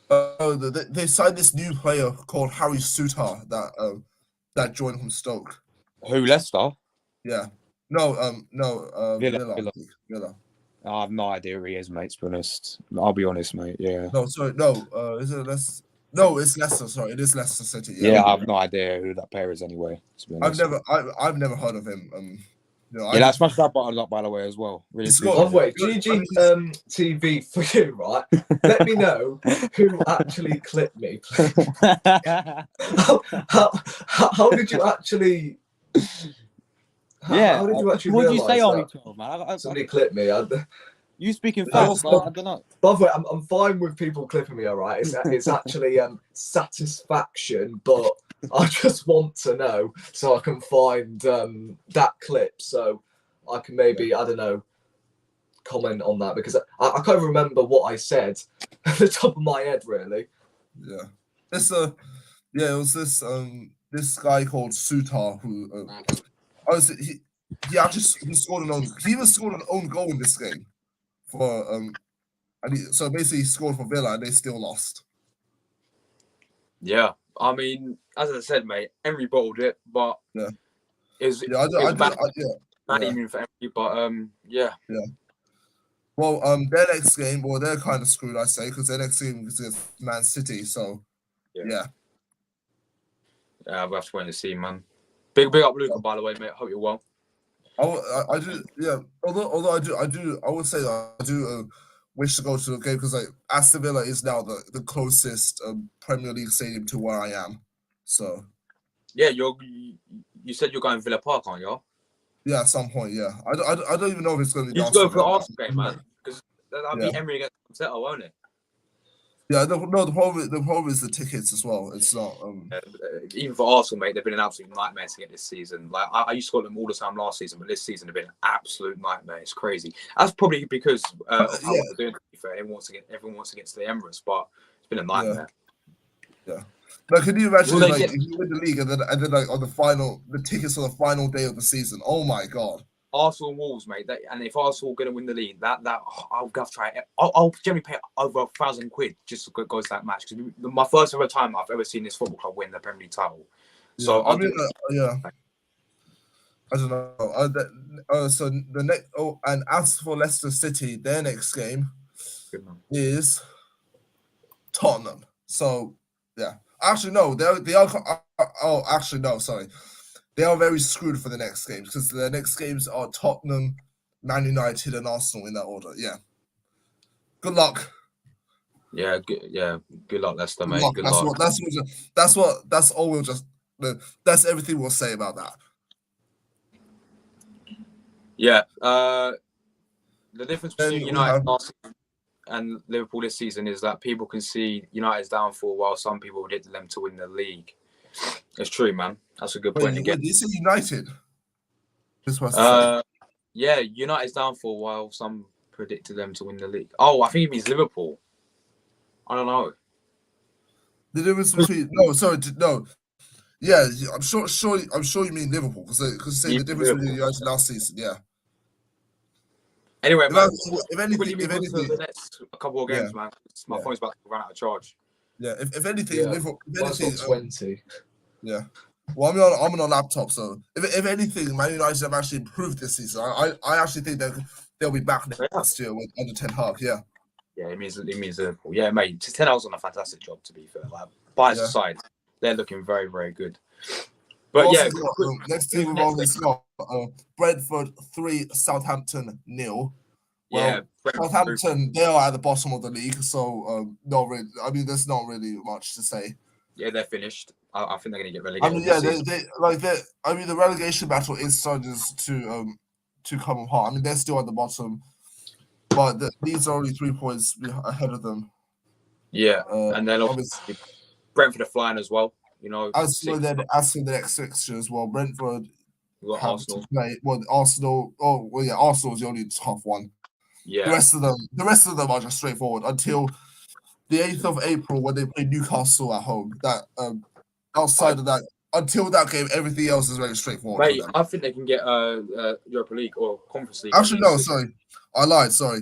They signed this new player called Harry Souttar that joined from Stoke. who, Leicester? Yeah. No. Villa. I have no idea who he is, mate. To be honest, I'll be honest, mate. Yeah. No, sorry. No. Is it Leicester? No, it's Leicester. Sorry, it is Leicester City. Yeah, I have no idea who that player is anyway. To be honest. I've never heard of him. Let's smash that button up, by the way, as well. Really. By the way, GG TV for you, right? Let me know who actually clipped me. How did you actually? How did you actually? What did you say, realise Arnie, man? somebody clipped me. You speaking fast? I don't know. By the way, I'm fine with people clipping me. All right, it's actually satisfaction, but I just want to know so I can find that clip so I can maybe I don't know comment on that because I can't remember what I said at the top of my head really. Yeah. It was this guy called Souttar who he actually scored an own goal in this game for so basically he scored for Villa and they still lost. Yeah, I mean, as I said, mate, Emery bottled it, but bad even for Emery, but yeah. Well, their next game, they're kind of screwed, I say, because their next game is against Man City. So yeah. We'll have to wait and see, man. Big up, Luca, by the way, mate. Hope you're well. I do, yeah. Although I would say that I do wish to go to the game because like Aston Villa is now the closest Premier League stadium to where I am. So yeah, you said you're going to Villa Park, aren't you? Yeah, at some point. Yeah, I don't even know if it's going to be. You should go for the Arsenal game, man, because that'll be Emery against Arteta, won't it? Yeah, no. The problem is the tickets as well. It's not. Even for Arsenal, mate, they've been an absolute nightmare to get this season. Like I used to call them all the time last season, but this season they've been an absolute nightmare. It's crazy. That's probably because of how Yeah. they're doing. To be fair, everyone wants to get to the Emirates, but it's been a nightmare. But can you imagine Will they like get- if you win the league and then like on the tickets for the final day of the season? Oh my god! Arsenal and Wolves, mate. And if Arsenal are going to win the league, I'll have to try it. I'll generally pay over £1,000 just to go to that match because my first ever time I've ever seen this football club win the Premier League title. So I mean, I don't know. So the next. Oh, and as for Leicester City, their next game is Tottenham. So yeah, actually no, they are. Oh, actually no, sorry. They are very screwed for the next games because the next games are Tottenham, Man United, and Arsenal in that order. Yeah. Good luck. Yeah, good luck, Leicester, mate. Good That's luck. That's all we'll just. That's everything we'll say about that. Yeah. The difference Then between we United have- last season and Liverpool this season is that people can see United's downfall while some people predicted them to win the league. It's true, man. That's a good point Wait, again. did you say United? This was Yeah, United's downfall while some predicted them to win the league. Oh, I think it means Liverpool. I don't know. the difference between no. Yeah, I'm sure you mean Liverpool because say Yeah, the difference between Liverpool. United last season. Yeah. Anyway, man. If Quickly anything, move on to the next couple of games, man. My phone's about to run out of charge. yeah. If anything, Yeah. Liverpool. If Mine's anything, got 20. yeah. Well, I'm on a laptop, so if anything, Man United have actually improved this season. I actually think they'll be back next year with under Ten Hag. Yeah. Yeah, it means Liverpool. Yeah, mate. Ten Hag's done a fantastic job, to be fair. Like, bias Yeah. aside, they're looking very, very good. But We've yeah, also got, next team we've always got Brentford 3, Southampton 0. yeah, Southampton, they are at the bottom of the league, so not really. I mean, there's not really much to say. yeah, they're finished. I think they're going to get I relegated. mean, yeah, this season. the relegation battle is starting to come apart. I mean, they're still at the bottom, but these are only 3 points ahead of them. Yeah, and then obviously, obviously Brentford are flying as well. You know, as for the next fixture as well, Brentford we've got have Arsenal. to play. Well, Arsenal. Oh, well, yeah, Arsenal is the only tough one. Yeah, The rest of them are just straightforward until the 8th of April when they play Newcastle at home. That outside of that, until that game, everything else is very straightforward. mate. For them. I think they can get Europa League or Conference League. Actually, no, sorry, I lied. Sorry.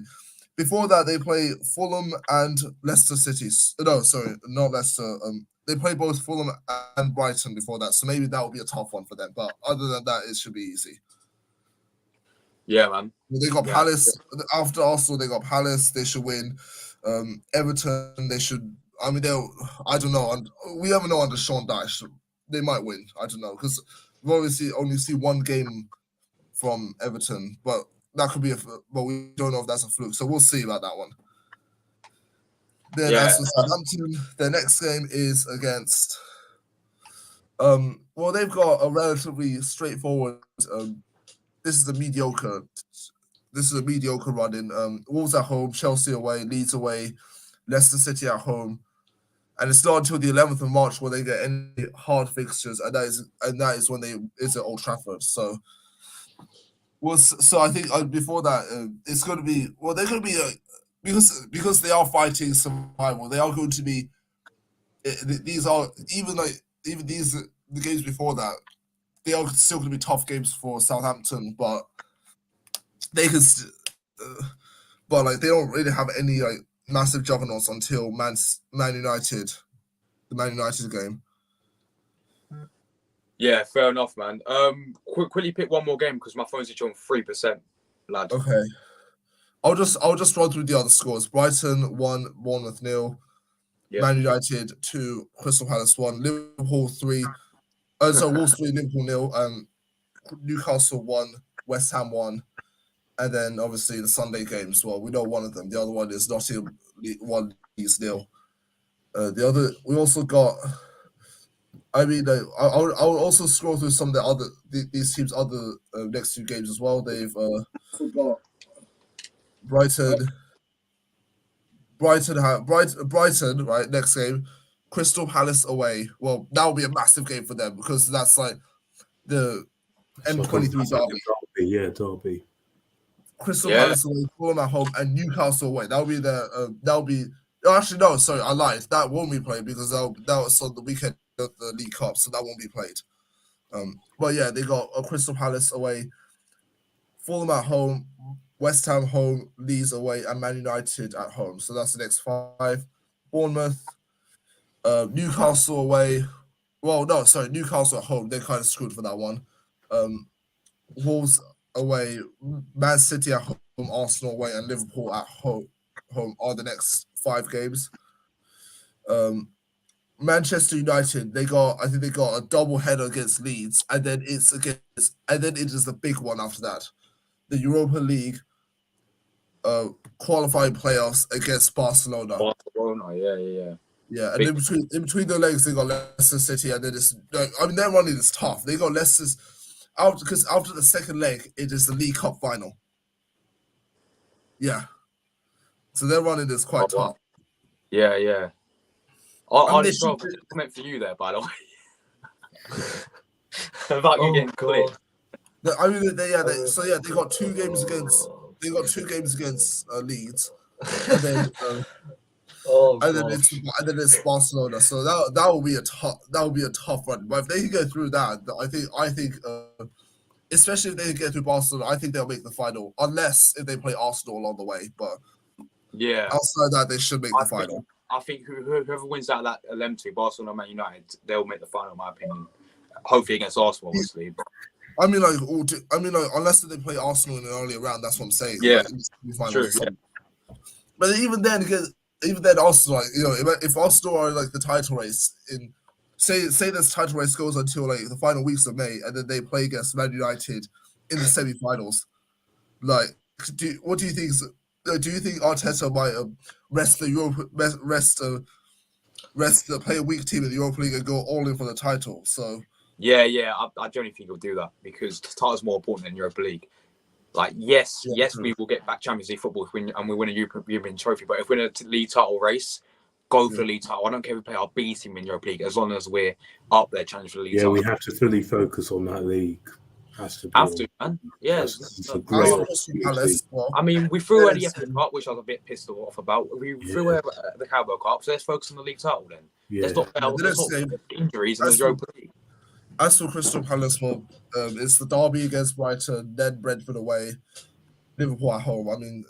Before that, they play Fulham and Leicester City. No, sorry, not Leicester. They play both Fulham and Brighton before that, so maybe that will be a tough one for them. But other than that, it should be easy. Yeah, man. They got Yeah. Palace after Arsenal. They got Palace. They should win. Everton. They should. I mean, I don't know. We never know under Sean Dyche. They might win. I don't know because we've obviously only see one game from Everton, but that could be but we don't know if that's a fluke. So we'll see about that one. Then Yeah. as for Southampton, their next game is against. Well, they've got a relatively straightforward. This is a mediocre run in. Wolves at home, Chelsea away, Leeds away, Leicester City at home, and it's not until the 11th of March where they get any hard fixtures, and that is when it's at Old Trafford. So, I think before that, it's going to be they're going to be because they are fighting survival. They are going to be. These are even the games before that. They are still going to be tough games for Southampton, but they can. But they don't really have any massive juggernauts until Man United, the Man United game. Yeah, fair enough, man. Quickly pick one more game because my phone's actually on 3%, lad. Okay, I'll just run through the other scores. Brighton 1, Bournemouth 0. Yeah. Man United 2, Crystal Palace 1, Liverpool 3. Wolves 3, Liverpool 0. Newcastle 1, West Ham 1. And then obviously the Sunday games. Well, we know one of them. The other one is Nottingham 1, Leeds 0. The other we also got. I mean, I'll also scroll through some of these teams' other next 2 games as well. They've got Brighton Brighton, right? Next game, Crystal Palace away. Well, that will be a massive game for them because that's like the It's like M23 it's like a derby. Yeah, derby. Crystal Yeah. Palace away, Fulham at home, and Newcastle away. That'll be the that'll be. Oh, actually, no, sorry, I lied. That won't be played because that was on the weekend of the League Cup, so that won't be played. But yeah, they got a Crystal Palace away, Fulham at home, West Ham home, Leeds away, and Man United at home. So that's the next 5. Bournemouth, Newcastle away. Well, no, sorry, Newcastle at home. They're kind of screwed for that one. Wolves away, Man City at home, Arsenal away, and Liverpool at home are the next 5 games. Manchester United, I think they got a double header against Leeds, and then it is the big one after that. The Europa League qualifying playoffs against Barcelona. Barcelona, yeah. Yeah, and in between the legs, they got Leicester City, and then their running is tough. They got Leicester's because after the second leg, it is the League Cup final. Yeah, so their running is quite tough. Wow. Yeah. I just got a comment for you there, by the way. About you getting clear. I mean, they got 2 games against Leeds, and then and then it's Barcelona. So that will be a tough run. But if they can go through that, I think especially if they can get through Barcelona, I think they'll make the final. Unless if they play Arsenal along the way, but yeah, outside that they should make the final. I think whoever wins out of that them 2, Barcelona, Man United, they'll make the final. In my opinion, hopefully against Arsenal, obviously. But I mean, unless they play Arsenal in an earlier round, that's what I'm saying. Yeah, like, true. Yeah. But even then, Arsenal, like, if Arsenal are like the title race in, say this title race goes until like the final weeks of May, and then they play against Man United in the semi-finals, like, what do you think? Do you think Arteta might rest the play a weak team in the Europa League and go all in for the title? So. Yeah, I generally think he'll do that because the title's more important than Europa League. Like, yes, we will get back Champions League football if we win a European trophy, but if we're in a league title race, go for the league title. I don't care if we play our B team in Europa League as long as we're up there challenging for the league title. Yeah, we have to fully focus on that league. Have to, man. Yeah. I mean, we threw away the FA Cup, which I was a bit pissed off about. We threw away the Carabao Cup, so let's focus on the league title then. Yeah. Let's not injuries in the Europa League. As for Crystal Palace, it's the derby against Brighton, then Brentford away, Liverpool at home. I mean,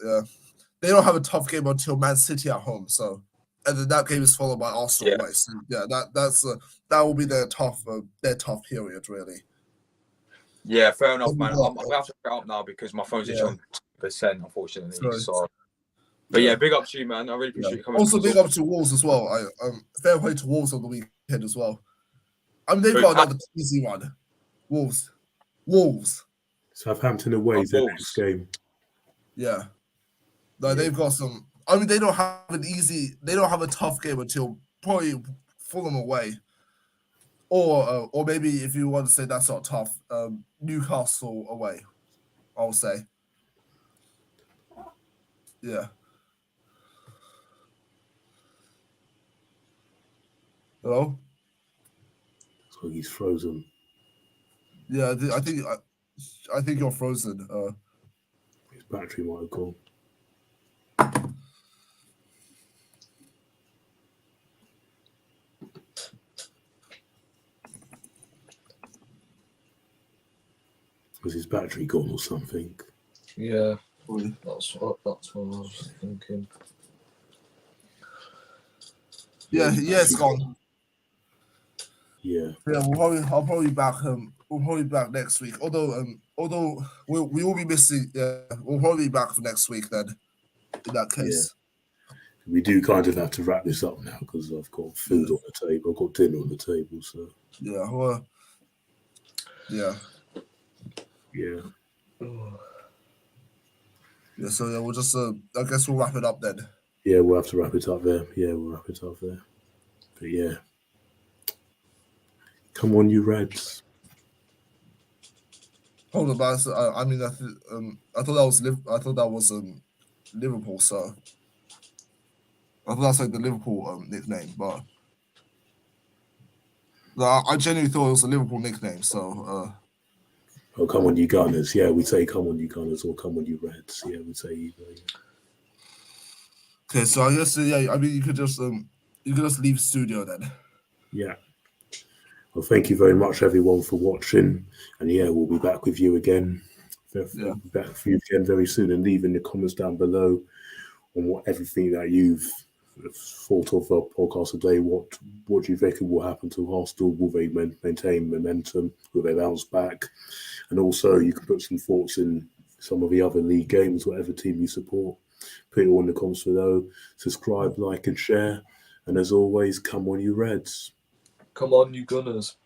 they don't have a tough game until Man City at home. So, and then that game is followed by Arsenal away. So, yeah, that will be their tough period, really. Yeah, fair enough, man. I'm gonna have to pick it up now because my phone's just on 2%, unfortunately. Sorry. So, but yeah, big up to you, man. I really appreciate you coming. Also, big up to Wolves as well. Fair play to Wolves on the weekend as well. I mean, they've got another easy one. Wolves. Southampton away is their next game. Yeah. No, they've got some. I mean, they don't have a tough game until probably Fulham away. Or maybe if you want to say that's not tough, Newcastle away, I'll say. Yeah. Hello? So he's frozen. Yeah, I think you're frozen. His battery might have gone. Was his battery gone or something? Yeah, that's what I was thinking. Yeah, it's gone. Yeah. I'll probably be back. We'll probably be back next week. Although we will be missing. Yeah, we'll probably be back for next week then. In that case. Yeah. We do kind of have to wrap this up now because I've got food on the table. I've got dinner on the table. So. Yeah. Well. Yeah. Yeah. Yeah. So yeah, we'll just. I guess we'll wrap it up then. Yeah, we'll have to wrap it up there. Yeah, we'll wrap it up there. But yeah. Come on, you Reds. Hold on, but I mean, I thought that was Liverpool. So I thought that's like the Liverpool nickname, but I genuinely thought it was a Liverpool nickname. So Oh, come on, you Gunners. Yeah, we say come on, you Gunners, or come on, you Reds. Yeah, we say either. Yeah. okay, so I guess I mean you could just leave the studio then. Yeah. Well, thank you very much, everyone, for watching. And yeah, we'll be back with you again. We'll be back with you again very soon. And leave in the comments down below on what everything that you've thought of our podcast today. What do you reckon will happen to Arsenal? Will they maintain momentum? Will they bounce back? And also, you can put some thoughts in some of the other league games, whatever team you support. Put it all in the comments below. Subscribe, like, and share. And as always, come on, you Reds. Come on, you Gunners.